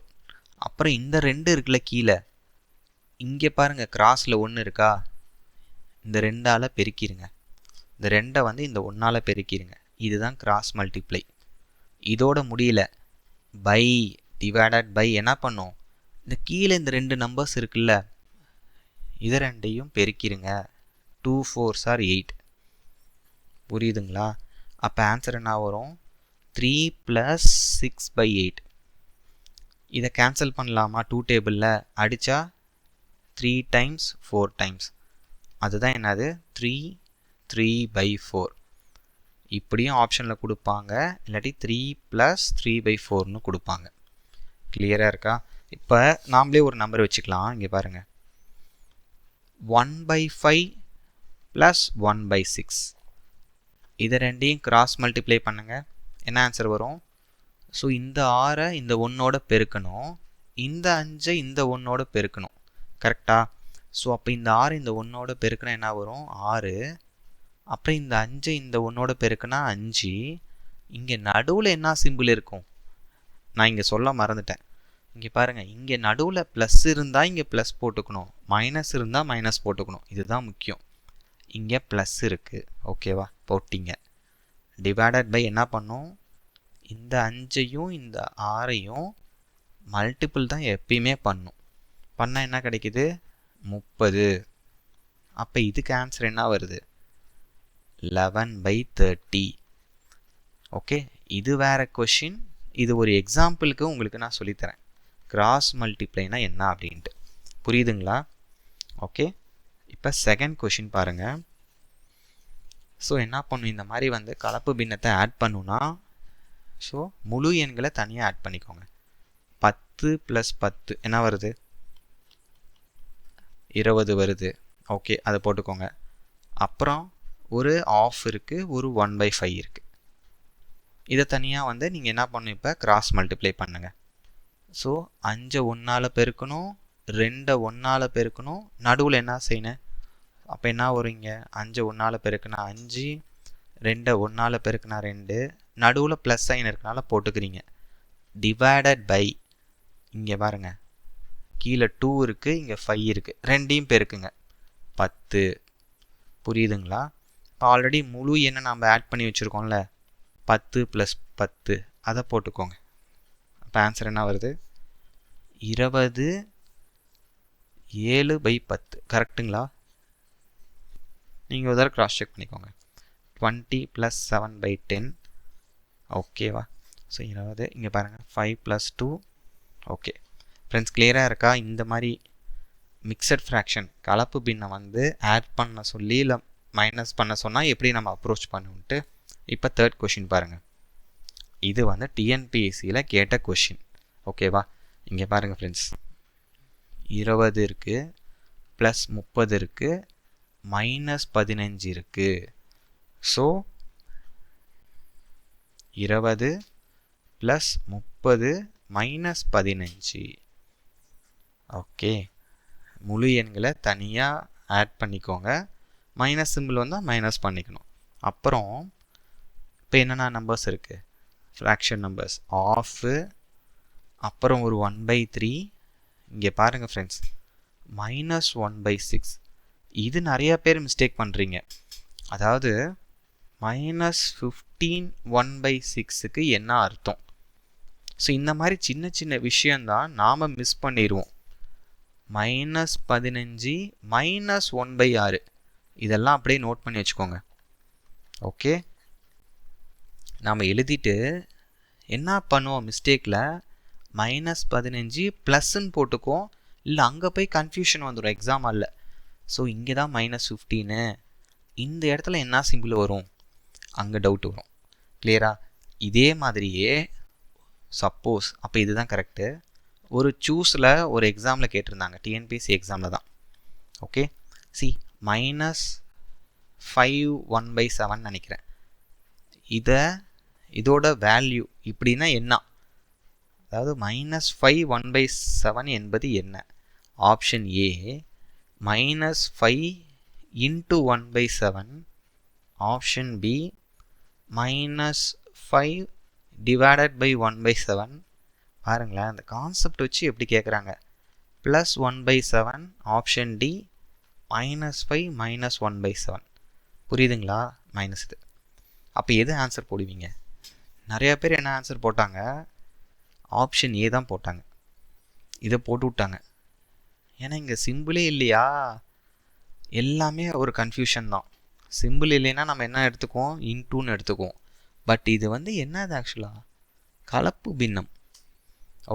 அப்புறம் இந்த 2 இருக்குல்ல கீழே, இங்கே பாருங்கள் கிராஸில் 1 இருக்கா, இந்த 2ஆல் பெருக்கிடுங்க. இந்த 2ஐ வந்து இந்த 1ஆல் பெருக்கிடுங்க. இதுதான் கிராஸ் மல்டிப்ளை. இதோட முடியல, பை, டிவைடட் பை என்ன பண்ணும்? இந்த கீழே இந்த 2 நம்பர்ஸ் இருக்குல்ல, இதை ரெண்டையும் பெருக்கிடுங்க. 2 4s are 8. புரியுதுங்களா? அப்போ ஆன்சர் என்ன வரும்? 3 + 6/8. இதை கேன்சல் பண்ணலாமா? 2 டேபிளில் அடித்தா 3 டைம்ஸ் 4 டைம்ஸ், அதுதான் என்னது? 3/4. இப்படியும் ஆப்ஷனில் கொடுப்பாங்க, இல்லாட்டி 3 + 3/4ன்னு கொடுப்பாங்க. கிளியராக இருக்கா? இப்போ நாமளே ஒரு நம்பர் வச்சுக்கலாம். இங்கே பாருங்கள், 1/5 + 1/6. இதை ரெண்டையும் கிராஸ் மல்டிப்ளை பண்ணுங்கள், என்ன ஆன்சர் வரும்? ஸோ இந்த 6 இந்த 1ஓட பெருக்கணும், இந்த 5 இந்த 1ஓட பெருக்கணும், கரெக்டா? ஸோ அப்போ இந்த 6 இந்த 1ஓட பெருக்கினா என்ன வரும்? 6. அப்புறம் இந்த 5 இந்த 1ஓட பெருக்குனா 5. இங்கே நடுவில் என்ன சிம்பிள் இருக்கும்? நான் இங்கே சொல்ல மறந்துட்டேன். இங்கே பாருங்கள், இங்கே நடுவில் ப்ளஸ் இருந்தால் இங்கே ப்ளஸ் போட்டுக்கணும், மைனஸ் இருந்தால் மைனஸ் போட்டுக்கணும். இதுதான் முக்கியம். இங்கே ப்ளஸ் இருக்குது, ஓகேவா? போட்டிங்க. டிவைடட் பை என்ன பண்ணும்? இந்த 5ஐயும் இந்த 6ஐயும் மல்டிபிள் தான் எப்பயுமே பண்ணும். பண்ணால் என்ன கிடைக்குது? 30. அப்போ இதுக்கு ஆன்சர் என்ன வருது? 11/30. ஓகே, இது வேறு கொஷின். இது ஒரு எக்ஸாம்பிளுக்கு உங்களுக்கு நான் சொல்லித்தரேன், கிராஸ் மல்டிப்ளைனா என்ன அப்படின்ட்டு. புரியுதுங்களா? ஓகே, இப்போ செகண்ட் கொஷின் பாருங்கள். ஸோ என்ன பண்ணும்? இந்த மாதிரி வந்து கலப்பு பின்னத்தை ஆட் பண்ணுன்னா, ஸோ முழு எண்களை தனியாக ஆட் பண்ணிக்கோங்க. 10 + 10 என்ன வருது? 20 வருது. ஓகே, அதை போட்டுக்கோங்க. அப்புறம் ஒரு 1/2 இருக்குது, ஒரு 1/5 இருக்குது. இதை தனியாக வந்து நீங்கள் என்ன பண்ணணும்? இப்போ கிராஸ் மல்டிப்ளை பண்ணுங்கள். ஸோ 5 1ஆல் பெருக்கணும், 2 1ஆல் பெருக்கணும், நடுவில் என்ன செய்யணும்? அப்போ என்ன வரும்? இங்கே 5 1ஆல் பெருக்குனா 5, 2 1ஆல் பெருக்குனா 2, நடுவில் ப்ளஸ் சைன் இருக்கனால போட்டுக்கிறீங்க. டிவைடட் பை, இங்கே பாருங்கள் கீழே 2 இருக்குது, இங்கே 5 இருக்குது, ரெண்டையும் பெருக்குங்க, 10. புரியுதுங்களா? இப்போ ஆல்ரெடி முழு எண்ணை நம்ம ஆட் பண்ணி வச்சுருக்கோம்ல 10 + 10 அதை போட்டுக்கோங்க. அப்போ ஆன்சர் என்ன வருது 20 7/10 கரெக்டுங்களா? நீங்கள் ஒரு தடவை க்ராஸ் செக் பண்ணிக்கோங்க. 20 + 7/10 ஓகேவா? ஸோ 20 இங்கே பாருங்கள் 5 + 2 ஓகே ஃப்ரெண்ட்ஸ் கிளியராக இருக்கா? இந்த மாதிரி மிக்சட் ஃப்ராக்ஷன் கலப்பு பின்னை வந்து ஆட் பண்ண சொல்லி இல்லை மைனஸ் பண்ண சொன்னால் எப்படி நம்ம அப்ரோச் பண்ணுன்ட்டு. இப்போ தேர்ட் கொஷின் பாருங்கள். இது வந்து டிஎன்பிஎஸ்சியில் கேட்ட கொஷின் ஓகேவா? இங்கே பாருங்கள் ஃப்ரெண்ட்ஸ் 20 இருக்குது ப்ளஸ் 30 இருக்குது -15 இருக்குது. So 20 + 30 -15 okay. முழு எண்களை தனியாக ஆட் பண்ணிக்கோங்க. மைனஸ் சிம்பிள் வந்தால் மைனஸ் பண்ணிக்கணும். அப்புறம் இப்போ என்னென்ன நம்பர்ஸ் இருக்குது? ஃப்ராக்ஷன் நம்பர்ஸ் ஆஃபு, அப்புறம் ஒரு 1/3. இங்கே பாருங்கள் ஃப்ரெண்ட்ஸ் -1/6. இது நிறையா பேர் மிஸ்டேக் பண்ணுறீங்க. அதாவது -15 1/6க்கு என்ன அர்த்தம்? ஸோ இந்த மாதிரி சின்ன சின்ன விஷயந்தான் நாம் மிஸ் பண்ணிடுவோம். -15 -1/6 இதெல்லாம் அப்படியே நோட் பண்ணி வச்சுக்கோங்க. ஓகே, நாம் எழுதிட்டு என்ன பண்ணுவோம் மிஸ்டேக்கில் -15 ப்ளஸ்ன்னு போட்டுக்குவோம். இல்லை அங்கே போய் கன்ஃபியூஷன் வந்துடும் எக்ஸாம் ஹாலில். ஸோ இங்கே தான் -15 இந்த இடத்துல என்ன சிம்பிள் வரும் அங்கே டவுட் வரும். கிளியரா? இதே மாதிரியே சப்போஸ் அப்போ இதுதான் கரெக்டு ஒரு சூஸில் ஒரு எக்ஸாமில் கேட்டிருந்தாங்க, டிஎன்பிஎஸ்சி எக்ஸாமில் தான். ஓகே சி -5 1/7 நினைக்கிறேன். இதோட வேல்யூ இப்படின்னா என்ன? அதாவது -5 1/7 என்பது என்ன? Option A -5 × 1/7. Option B -5 / 1/7. பாருங்களேன் அந்த கான்செப்ட் வச்சு எப்படி கேட்குறாங்க. +1/7. Option D -5 -1/7. புரியுதுங்களா? மைனஸ் இது. அப்போ எது ஆன்சர் போடுவீங்க? நிறையா பேர் என்ன ஆன்சர் போட்டாங்க? ஆப்ஷன் ஏ தான் போட்டாங்க. இதை போட்டு விட்டாங்க. ஏன்னா இங்கே சிம்பிளே இல்லையா? எல்லாமே ஒரு கன்ஃபியூஷன் தான். சிம்பிள் இல்லைன்னா நம்ம என்ன எடுத்துக்குவோம்? இன்டூன்னு எடுத்துக்குவோம். பட் இது வந்து என்னது ஆக்சுவலாக கலப்பு பின்னம்.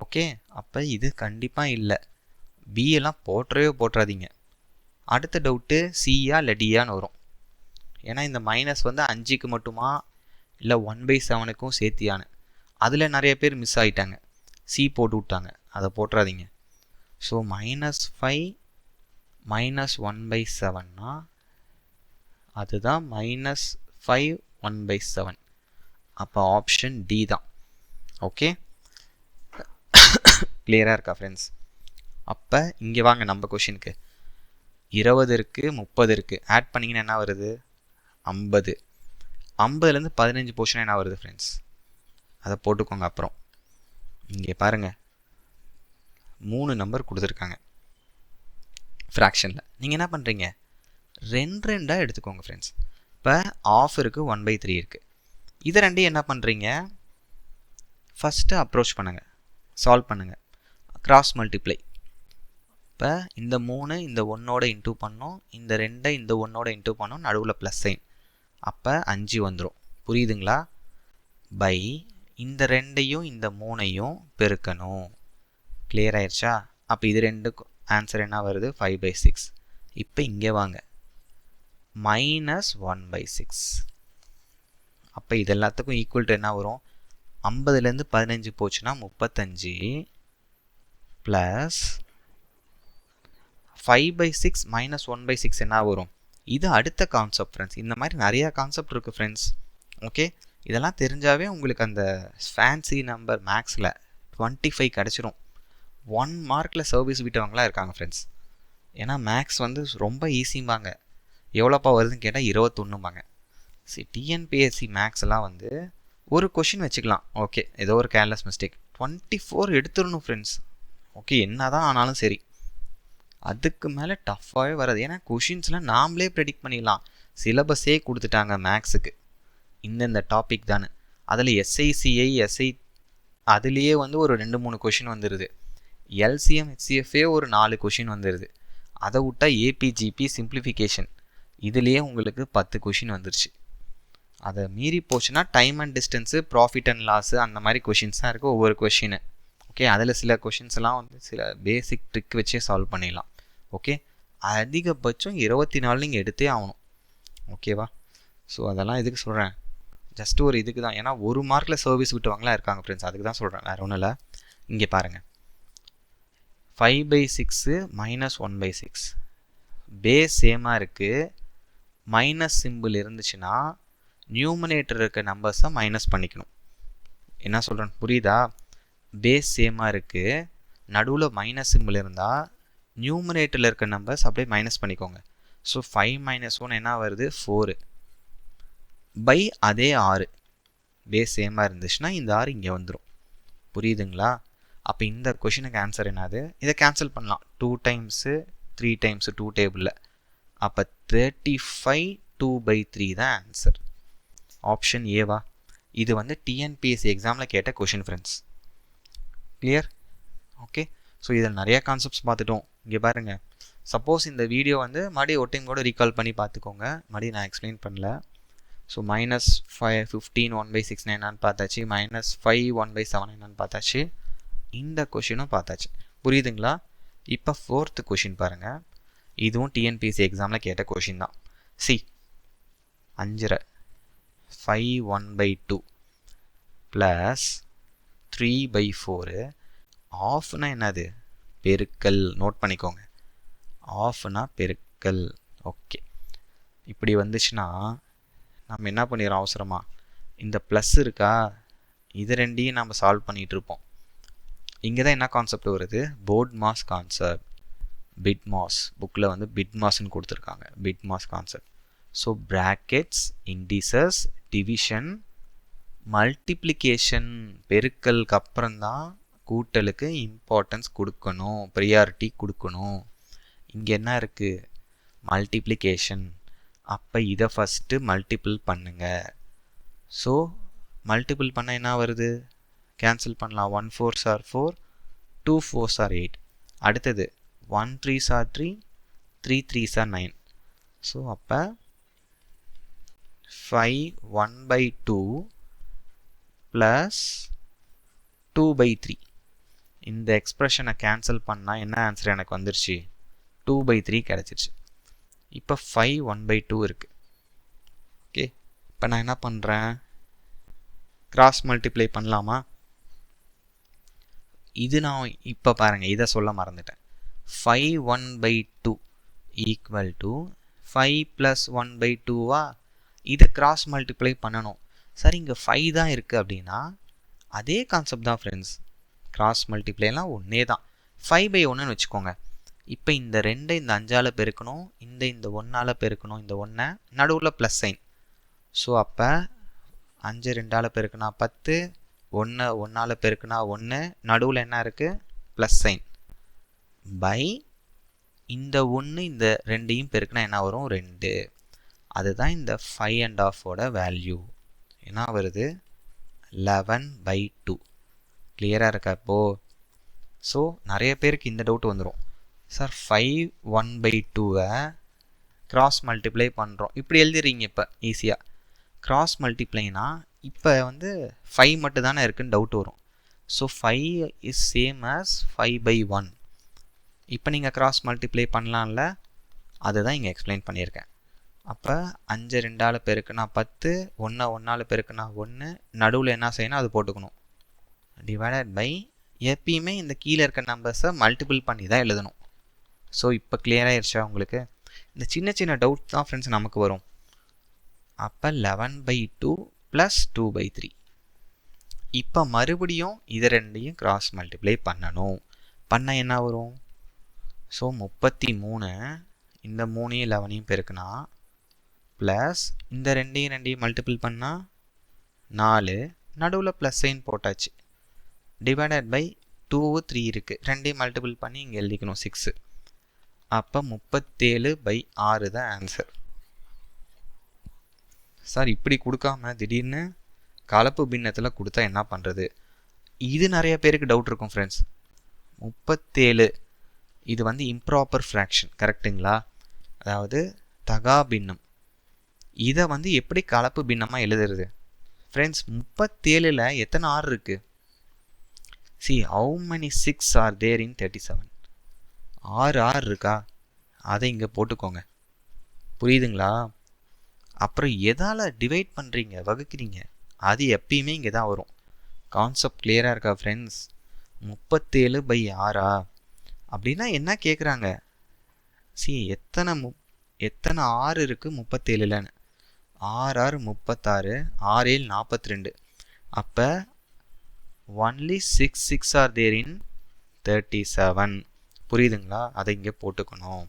ஓகே, அப்போ இது கண்டிப்பாக இல்லை. பிஎல்லாம் போட்டுறாதீங்க. அடுத்த டவுட்டு சியா இல்லை டியான்னு வரும். ஏன்னா இந்த மைனஸ் வந்து 5க்கு மட்டுமா இல்லை 1/7க்கும் சேர்த்தியான்னு அதில் நிறைய பேர் மிஸ் ஆகிட்டாங்க. சி போட்டு விட்டாங்க, அதை போட்டுறாதீங்க. ஸோ -5 -1/7னா அதுதான் -5 1/7. அப்போ ஆப்ஷன் டி தான். ஓகே, கிளியராக இருக்கா ஃப்ரெண்ட்ஸ்? அப்போ இங்கே வாங்க நம்ம கொஷினுக்கு. 20 இருக்குது 30 இருக்குது, ஆட் பண்ணிங்கன்னா என்ன வருது? 50. 50லேருந்து 15 போர்ஷன் என்ன வருது ஃப்ரெண்ட்ஸ்? அதை போட்டுக்கோங்க. அப்புறம் இங்கே பாருங்கள் 3 நம்பர் கொடுத்துருக்காங்க ஃப்ராக்ஷனில். நீங்கள் என்ன பண்ணுறீங்க? 2 எடுத்துக்கோங்க ஃப்ரெண்ட்ஸ். இப்போ ஆஃப் இருக்குது 1/3 இருக்குது. இதை ரெண்டையும் என்ன பண்ணுறீங்க? ஃபஸ்ட்டு அப்ரோச் பண்ணுங்கள், சால்வ் பண்ணுங்கள், கிராஸ் மல்டிப்ளை. இப்போ இந்த 3 இந்த 1ஓட இன்டூ பண்ணோம், இந்த 2 இந்த 1ஓட இன்டூ பண்ணோம், நடுவில் ப்ளஸ் சைன். அப்போ 5 வந்துடும். புரியுதுங்களா? பை இந்த 2ஐயும் இந்த 3ஐயும் பெருக்கணும். கிளியர் ஆயிடுச்சா? அப்போ இது ரெண்டுக்கும் ஆன்சர் என்ன வருது? 5/6. இப்போ இங்கே வாங்க -1/6. அப்போ இது எல்லாத்துக்கும் ஈக்குவல் டு என்ன வரும்? 50லேருந்து 15 போச்சுன்னா 35 ப்ளஸ் 5/6 -1/6 என்ன வரும்? இது அடுத்த கான்செப்ட் ஃப்ரெண்ட்ஸ். இந்த மாதிரி நிறையா கான்செப்ட் இருக்குது ஃப்ரெண்ட்ஸ். ஓகே, இதெல்லாம் தெரிஞ்சாவே உங்களுக்கு அந்த ஃபேன்சி நம்பர் மேக்ஸில் 25 கிடச்சிரும். 1 மார்க்கில் சர்வீஸ் விட்டவங்களாம் இருக்காங்க ஃப்ரெண்ட்ஸ். ஏன்னா மேக்ஸ் வந்து ரொம்ப ஈஸிம்பாங்க. எவ்வளோப்பா வருதுன்னு கேட்டால் 21பாங்க. சரி, டிஎன்பிஎஸ்சி மேக்ஸ் எல்லாம் வந்து ஒரு கொஷின் வச்சுக்கலாம். ஓகே, ஏதோ ஒரு கேர்லெஸ் மிஸ்டேக் 24 எடுத்துடணும் ஃப்ரெண்ட்ஸ். ஓகே, என்ன தான் ஆனாலும் சரி, அதுக்கு மேலே டஃப்பாகவே வராது. ஏன்னா கொஷின்ஸ்லாம் நாமளே ப்ரெடிக்ட் பண்ணிடலாம். சிலபஸே கொடுத்துட்டாங்க மேக்ஸுக்கு இந்த டாபிக் தானே. அதில் எஸ்ஐசிஐ அதுலேயே வந்து ஒரு 2-3 கொஷின் வந்துடுது. எல்சிஎம் ஹெச்சிஎஃப்ஏ ஒரு 4 கொஷின் வந்துடுது. அதை விட்டால் ஏபிஜிபி சிம்பிளிஃபிகேஷன் இதுலேயே உங்களுக்கு 10 கொஷின் வந்துருச்சு. அதை மீறி போச்சுன்னா time and distance, profit and loss அந்த மாதிரி கொஷின்ஸ் தான் இருக்குது ஒவ்வொரு கொஷினு. ஓகே, அதில் சில கொஷின்ஸ்லாம் வந்து சில பேசிக் ட்ரிக் வச்சே சால்வ் பண்ணிடலாம். ஓகே, அதிகபட்சம் 24 நீங்கள் எடுத்தே ஆகணும். ஓகேவா? ஸோ அதெல்லாம் எதுக்கு சொல்கிறேன், ஜஸ்ட் ஒரு இதுக்கு தான். ஏன்னா 1 மார்க்கில் சர்வீஸ் விட்டுவாங்களாம் இருக்காங்க ஃப்ரெண்ட்ஸ், அதுக்கு தான் சொல்கிறேன், வேறு ஒன்றும் இல்லை. இங்கே பாருங்கள், 5/6 -1/6 பேஸ் சேமாக இருக்குது. மைனஸ் சிம்பிள் இருந்துச்சுன்னா நியூமரேட்டர் இருக்க நம்பர்ஸை மைனஸ் பண்ணிக்கணும். என்ன சொல்கிறேன் புரியுதா? பேஸ் சேமாக இருக்குது, நடுவில் மைனஸ் சிம்பிள் இருந்தால் நியூமரேட்டரில் இருக்க நம்பர்ஸ் அப்படியே மைனஸ் பண்ணிக்கோங்க. ஸோ 5 - 1 என்ன வருது? 4 பை அதே 6. பேஸ் சேமாக இருந்துச்சுன்னா இந்த 6 இங்கே வந்துடும். புரியுதுங்களா? அப்போ இந்த கொஷினுக்கு ஆன்சர் என்னது? இதை கேன்சல் பண்ணலாம். 2 டைம்ஸு 3 டைம்ஸு 2 டேபிளில். அப்போ 35 2/3 தான் ஆன்சர். ஆப்ஷன் ஏவா? இது வந்து டிஎன்பிஎஸ்சி எக்ஸாமில் கேட்ட question friends. Clear? Okay, so இதில் நிறையா கான்செப்ட்ஸ் பார்த்துட்டோம். இங்கே பாருங்கள், சப்போஸ் இந்த வீடியோ வந்து மறுபடியும் ஒரு டைம் கூட ரீகால் பண்ணி பார்த்துக்கோங்க. மறுபடியும் நான் எக்ஸ்பிளைன் பண்ணல. ஸோ -15 1/6 என்னன்னு பார்த்தாச்சு, -5 1/7 என்னன்னு பார்த்தாச்சு, இந்த கொஷினும் பார்த்தாச்சு. புரியுதுங்களா? இப்போ 4th கொஷின் பாருங்கள். இதுவும் டிஎன்பிஎஸ்சி எக்ஸாமில் கேட்ட கொஷின் தான். 5 5 1/2 ப்ளஸ் 3/4 ஆஃப்னா என்னது? பெருக்கல். நோட் பண்ணிக்கோங்க, ஆஃப்னா பெருக்கல். ஓகே, இப்படி வந்துச்சுன்னா நம்ம என்ன பண்ணிடுறோம் அவசரமாக, இந்த ப்ளஸ் இருக்கா, இது ரெண்டையும் நம்ம சால்வ் பண்ணிகிட்டு இருப்போம். இங்கே தான் என்ன கான்செப்ட் வருது? BODMAS concept. BIDMAS புக்கில் வந்து பிட் மாஸ்ன்னு கொடுத்துருக்காங்க, BIDMAS concept. So brackets, indices, division, multiplication, பெருக்கலுக்கு அப்புறம்தான் கூட்டலுக்கு இம்பார்ட்டன்ஸ் கொடுக்கணும், ப்ரியாரிட்டி கொடுக்கணும். இங்கே என்ன இருக்குது? மல்டிப்ளிகேஷன். அப்போ இதை ஃபஸ்ட்டு மல்டிபிள் பண்ணுங்க. ஸோ மல்டிபிள் பண்ண என்ன வருது? கேன்சல் பண்ணலாம். 1 4s are 4, 2 4s are 8. அடுத்தது 1 3s are 3, 3 3s are 9. So அப்போ 5 1/2 ப்ளஸ் 2/3. இந்த எக்ஸ்ப்ரெஷனை கேன்சல் பண்ணால் என்ன ஆன்சர் எனக்கு வந்துருச்சு? 2/3 கிடச்சிருச்சு. இப்போ 5 1/2 இருக்குது. ஓகே, இப்போ நான் என்ன பண்ணுறேன்? கிராஸ் மல்டிப்ளை பண்ணலாமா? இது நான் இப்போ பாருங்கள், இதை சொல்ல மறந்துட்டேன். 5 1/2 ஈக்குவல் டு 5 + 1/2வா? இதை கிராஸ் மல்டிப்ளை பண்ணணும். சரி, இங்கே 5 தான் இருக்குது அப்படின்னா அதே கான்செப்ட் தான் ஃப்ரெண்ட்ஸ். கிராஸ் மல்டிப்ளைலாம் ஒன்றே தான். 5/1ன்னு வச்சுக்கோங்க. இப்போ இந்த 2 இந்த 5ஆல் பெருக்கணும், இந்த 1ஆல் பெருக்கணும், இந்த 1 நடுவில் ப்ளஸ் சைன். ஸோ அப்போ 5 2ஆல் பெருக்குனா 10, 1 1ஆல் பெருக்குனா 1, நடுவில் என்ன இருக்குது? Plus sine. பை இந்த 1 இந்த 2ஐயும் பெருக்குனா என்ன வரும்? 2. அதுதான் இந்த 5.5 வேல்யூ. என்ன வருது? 11/2. கிளியராக இருக்கா இப்போது? ஸோ நிறைய பேருக்கு இந்த டவுட் வந்துடும், சார் 5 1/2 கிராஸ் மல்டிப்ளை பண்ணுறோம், இப்படி எழுதிடுறீங்க. இப்போ ஈஸியாக கிராஸ் மல்டிப்ளைனா இப்போ வந்து 5 மட்டும் தானே இருக்குன்னு டவுட் வரும். So 5 is same as 5/1. இப்போ நீங்கள் கிராஸ் மல்டிப்ளை பண்ணலாம்ல, அதுதான் இங்கே எக்ஸ்பிளைன் பண்ணியிருக்கேன். அப்போ 5 2ஆல் பெருக்குனா 10, 1 1ஆல் பெருக்குனா 1, நடுவில் என்ன செய்யணும் அது போட்டுக்கணும். டிவைடட் பை எப்பயுமே இந்த கீழே இருக்க நம்பர்ஸை மல்டிபிள் பண்ணி தான் எழுதணும். ஸோ இப்போ கிளியர் ஆகிடுச்சா உங்களுக்கு? இந்த சின்ன சின்ன டவுட் தான் ஃப்ரெண்ட்ஸ் நமக்கு வரும். அப்போ 11/2 ப்ளஸ் 2/3. இப்போ மறுபடியும் இதை ரெண்டையும் கிராஸ் மல்டிப்ளை பண்ணணும். பண்ண என்ன வரும்? ஸோ 33 இந்த 3 11 பெருக்குனா ப்ளஸ் இந்த 2 மல்டிபிள் பண்ணால் 4, நடுவில் ப்ளஸ் சைன் போட்டாச்சு. டிவைடட் பை 2 3 இருக்குது, 2 மல்டிபிள் பண்ணி இங்கே எழுதிக்கணும் 6. அப்போ 37/6 தான் ஆன்சர். சார் இப்படி கொடுக்காம திடீர்னு கலப்பு பின்னத்தில் கொடுத்தா என்ன பண்ணுறது? இது நிறைய பேருக்கு டவுட் இருக்கும் ஃப்ரெண்ட்ஸ். 37 இது வந்து இம்ப்ராப்பர் ஃப்ராக்ஷன் கரெக்டுங்களா? அதாவது தகா பின்னம். இதை வந்து எப்படி கலப்பு பின்னமாக எழுதுறது? ஃப்ரெண்ட்ஸ் 37ல் எத்தனை ஆறு இருக்குது? see how many 6 are there in 37? 6 ஆறு இருக்கா? அதை இங்கே போட்டுக்கோங்க. புரியுதுங்களா? அப்புறம் எதால் டிவைட் பண்ணுறீங்க, வகுக்கிறீங்க, அது எப்பயுமே இங்கே தான் வரும். கான்செப்ட் கிளியராக இருக்கா ஃப்ரெண்ட்ஸ்? 37/6 அப்படின்னா என்ன கேட்குறாங்க? see எத்தனை ஆறு இருக்குது 37லன்னு? 6 6 36, 6 7 42. அப்போ only 6 6 are there in 37. புரியுதுங்களா? அதை இங்கே போட்டுக்கணும்.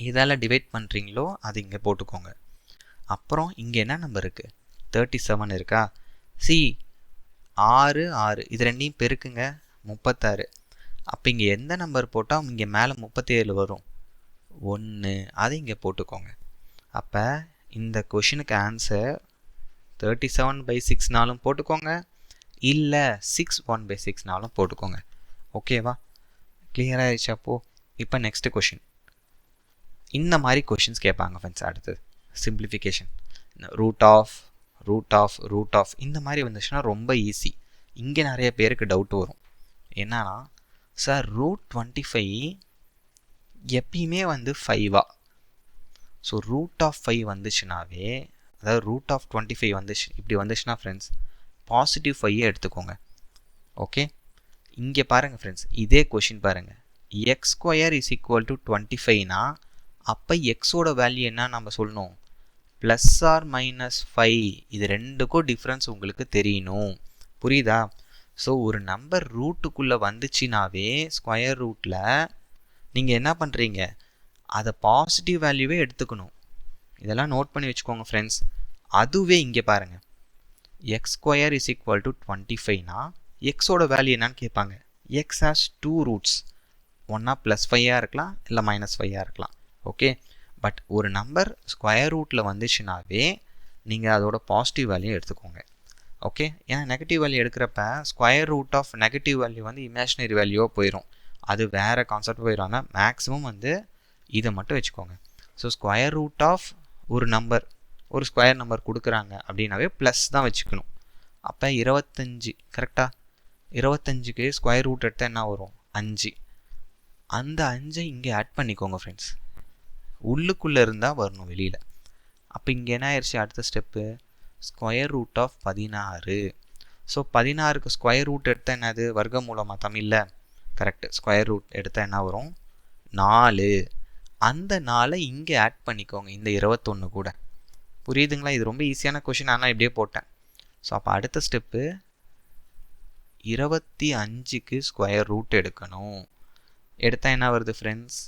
இதால் டிவைட் பண்ணுறீங்களோ அது இங்கே போட்டுக்கோங்க. அப்புறம் இங்கே என்ன நம்பர் இருக்குது? 37 இருக்கா? சி 6 6 இது ரெண்டையும் பெருக்குங்க 36. அப்போ இங்கே எந்த நம்பர் போட்டால் இங்கே மேலே 37 வரும்? 1. அதை இங்கே போட்டுக்கோங்க. அப்போ இந்த கொஷினுக்கு ஆன்சர் 37/6னாலும் போட்டுக்கோங்க, இல்லை 61/6னாலும் போட்டுக்கோங்க. ஓகேவா? கிளியர் ஆகிடுச்சு? அப்போது இப்போ நெக்ஸ்ட் கொஷின். இந்த மாதிரி கொஷின்ஸ் கேட்பாங்க ஃப்ரெண்ட்ஸ். அடுத்தது சிம்பிளிஃபிகேஷன். ரூட் ஆஃப் இந்த மாதிரி வந்துச்சுன்னா ரொம்ப ஈஸி. இங்கே நிறைய பேருக்கு டவுட் வரும். என்னன்னா சார் √25 எப்பயுமே வந்து 5ஆ? ஸோ √5 வந்துச்சுனாவே, அதாவது √25 வந்துச்சு இப்படி வந்துச்சுன்னா ஃப்ரெண்ட்ஸ் பாசிட்டிவ் 5 எடுத்துக்கோங்க. ஓகே, இங்கே பாருங்கள் ஃப்ரெண்ட்ஸ், இதே கொஷின் பாருங்கள். x² = 25னா அப்போ எக்ஸோட வேல்யூ என்ன நம்ம சொல்லணும்? +or-5. இது ரெண்டுக்கும் டிஃப்ரென்ஸ் உங்களுக்கு தெரியணும். புரியுதா? ஸோ ஒரு நம்பர் ரூட்டுக்குள்ளே வந்துச்சுனாவே ஸ்கொயர் ரூட்டில் நீங்கள் என்ன பண்ணுறீங்க? அதை பாசிட்டிவ் வேல்யூவே எடுத்துக்கணும். இதெல்லாம் நோட் பண்ணி வச்சுக்கோங்க ஃப்ரெண்ட்ஸ். அதுவே இங்கே பாருங்கள், x² = 25னா எக்ஸோட வேல்யூ என்னன்னு கேட்பாங்க. x has 2 roots. ஒன்றா +5 இருக்கலாம், இல்லை -5 இருக்கலாம். ஓகே, பட் ஒரு நம்பர் ஸ்கொயர் ரூட்டில் வந்துச்சுனாவே நீங்கள் அதோட பாசிட்டிவ் வேல்யூ எடுத்துக்கோங்க. ஓகே, ஏன்னா நெகட்டிவ் வேல்யூ எடுக்கிறப்ப square root of negative value வந்து இமேஜினரி வேல்யூவாக போயிடும். அது வேறு கான்செப்ட் போயிடும். மேக்ஸிமம் வந்து இதை மட்டும் வச்சுக்கோங்க. ஸோ ஸ்கொயர் ரூட் ஆஃப் ஒரு நம்பர், ஒரு ஸ்கொயர் நம்பர் கொடுக்குறாங்க அப்படின்னாவே ப்ளஸ் தான் வச்சுக்கணும். அப்போ 25 கரெக்டாக? 25க்கு ஸ்கொயர் ரூட் எடுத்தால் என்ன வரும்? 5. அந்த 5ஐ இங்கே ஆட் பண்ணிக்கோங்க ஃப்ரெண்ட்ஸ். உள்ளுக்குள்ளே இருந்தால் வரணும் வெளியில். அப்போ இங்கே என்ன ஆயிடுச்சு? அடுத்த step square root of 16. So 16க்கு ஸ்கொயர் ரூட் எடுத்தால் என்னது? வர்க்க மூலமாக தமிழில்? கரெக்டு. ஸ்கொயர் ரூட் எடுத்தால் என்ன வரும்? 4. அந்த 4ஐ இங்கே ஆட் பண்ணிக்கோங்க இந்த 21 கூட. புரியுதுங்களா? இது ரொம்ப ஈஸியான கொஷின், ஆனால் இப்படியே போட்டேன். ஸோ அப்போ அடுத்த ஸ்டெப்பு 25க்கு ஸ்கொயர் ரூட் எடுக்கணும். எடுத்தால் என்ன வருது ஃப்ரெண்ட்ஸ்?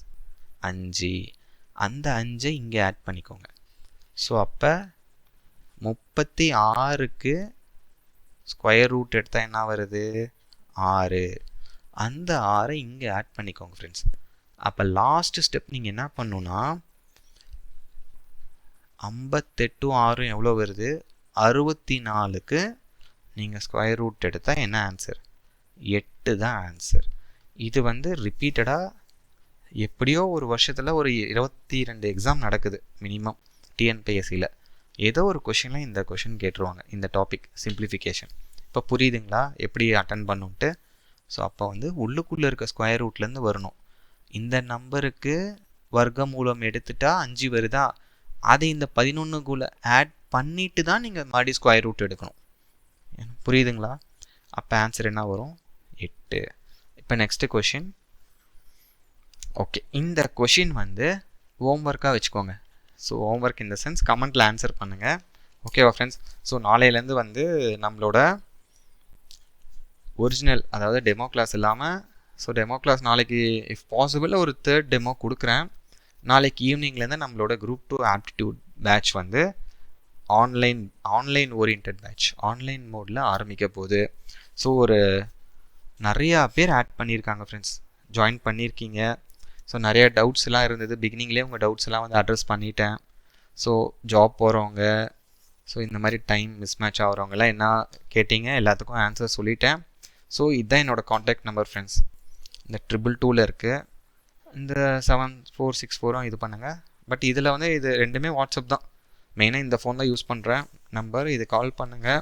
5. அந்த 5ஐ இங்கே ஆட் பண்ணிக்கோங்க. ஸோ அப்போ 36க்கு ஸ்கொயர் ரூட் எடுத்தால் என்ன வருது? 6. அந்த 6ஐ இங்கே ஆட் பண்ணிக்கோங்க ஃப்ரெண்ட்ஸ். அப்போ லாஸ்ட் ஸ்டெப் நீங்கள் என்ன பண்ணணுன்னா 58 6 எவ்வளோ வருது? 64க்கு நீங்கள் ஸ்கொயர் ரூட் எடுத்தால் என்ன ஆன்சர்? 8 தான் ஆன்சர். இது வந்து ரிப்பீட்டடாக எப்படியோ ஒரு வருஷத்தில் ஒரு 22 எக்ஸாம் நடக்குது மினிமம் டிஎன்பிஎஸ்சியில். ஏதோ ஒரு கொஷினில் இந்த கொஷின் கேட்டுருவாங்க, இந்த டாபிக் சிம்பிளிஃபிகேஷன். இப்போ புரியுதுங்களா எப்படி அட்டன் பண்ணுன்ட்டு? ஸோ அப்போ வந்து உள்ளுக்குள்ளே இருக்க ஸ்கொயர் ரூட்லேருந்து வரணும். இந்த நம்பருக்கு வர்க்க மூலம் எடுத்துட்டா 5 வருதா? அதை இந்த 11குள்ளே ஆட் பண்ணிட்டு தான் நீங்கள் மறுபடியும் ஸ்கொயர் ரூட் எடுக்கணும். புரியுதுங்களா? அப்போ ஆன்சர் என்ன வரும்? 8. இப்போ நெக்ஸ்ட்டு கொஷின். ஓகே, இந்த கொஷின் வந்து ஹோம்ஒர்க்காக வச்சுக்கோங்க. ஸோ ஹோம்ஒர்க் இந்த சென்ஸ் கமெண்ட்டில் ஆன்சர் பண்ணுங்கள். ஓகேவா ஃப்ரெண்ட்ஸ்? ஸோ நாளையிலேருந்து வந்து நம்மளோட ஒரிஜினல், அதாவது டெமோ கிளாஸ் இல்லாமல், ஸோ டெமோ கிளாஸ் நாளைக்கு இஃப் பாசிபிள் ஒரு 3rd டெமோ கொடுக்குறேன். நாளைக்கு ஈவினிங்லேருந்து நம்மளோட குரூப் 2 ஆப்டிடியூட் பேட்ச் வந்து ஆன்லைன் ஓரியன்ட் பேட்ச் ஆன்லைன் மோடில் ஆரம்பிக்க போகுது. ஸோ ஒரு நிறையா பேர் ஆட் பண்ணியிருக்காங்க ஃப்ரெண்ட்ஸ், ஜாயின் பண்ணியிருக்கீங்க. ஸோ நிறைய டவுட்ஸ் எல்லாம் இருந்தது. பிகினிங்லேயே உங்கள் டவுட்ஸ் எல்லாம் வந்து அட்ரஸ் பண்ணிட்டேன். ஸோ ஜாப் போகிறவங்க, ஸோ இந்த மாதிரி டைம் மிஸ்மேட்ச் ஆகிறவங்கலாம் என்ன கேட்டிங்க, எல்லாத்துக்கும் ஆன்சர் சொல்லிட்டேன். ஸோ இதுதான் என்னோடய காண்டாக்ட் நம்பர் ஃப்ரெண்ட்ஸ். இந்த 222 இருக்குது, இந்த 7464 இது பண்ணுங்கள். பட் இதில் வந்து இது ரெண்டுமே வாட்ஸ்அப் தான், மெயினாக இந்த ஃபோன் தான் யூஸ் பண்ணுறேன் நம்பர். இது கால் பண்ணுங்கள்,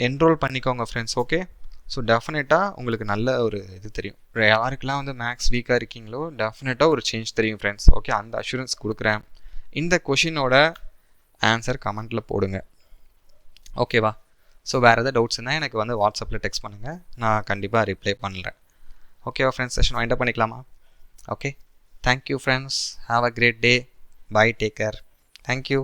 என்ரோல் பண்ணிக்கோங்க ஃப்ரெண்ட்ஸ். ஓகே, ஸோ டெஃபினட்டாக உங்களுக்கு நல்ல ஒரு இது தெரியும். யாருக்கெல்லாம் வந்து மேக்ஸ் வீக்காக இருக்கீங்களோ டெஃபினட்டாக ஒரு சேஞ்ச் தெரியும் ஃப்ரெண்ட்ஸ். ஓகே, அந்த அஷூரன்ஸ் கொடுக்குறேன். இந்த கொஷினோட ஆன்சர் கமெண்ட்டில் போடுங்க, ஓகேவா? ஸோ வேறு எதாவது டவுட்ஸ் இருந்தால் எனக்கு வந்து வாட்ஸ்அப்பில் டெக்ஸ்ட் பண்ணுங்கள், நான் கண்டிப்பாக ரிப்ளை பண்ணுறேன். ஓகேவா ஃப்ரெண்ட்ஸ், செஷன் வைண்ட் அப் பண்ணிக்கலாமா? Okay, thank you friends, have a great day, bye, take care, thank you.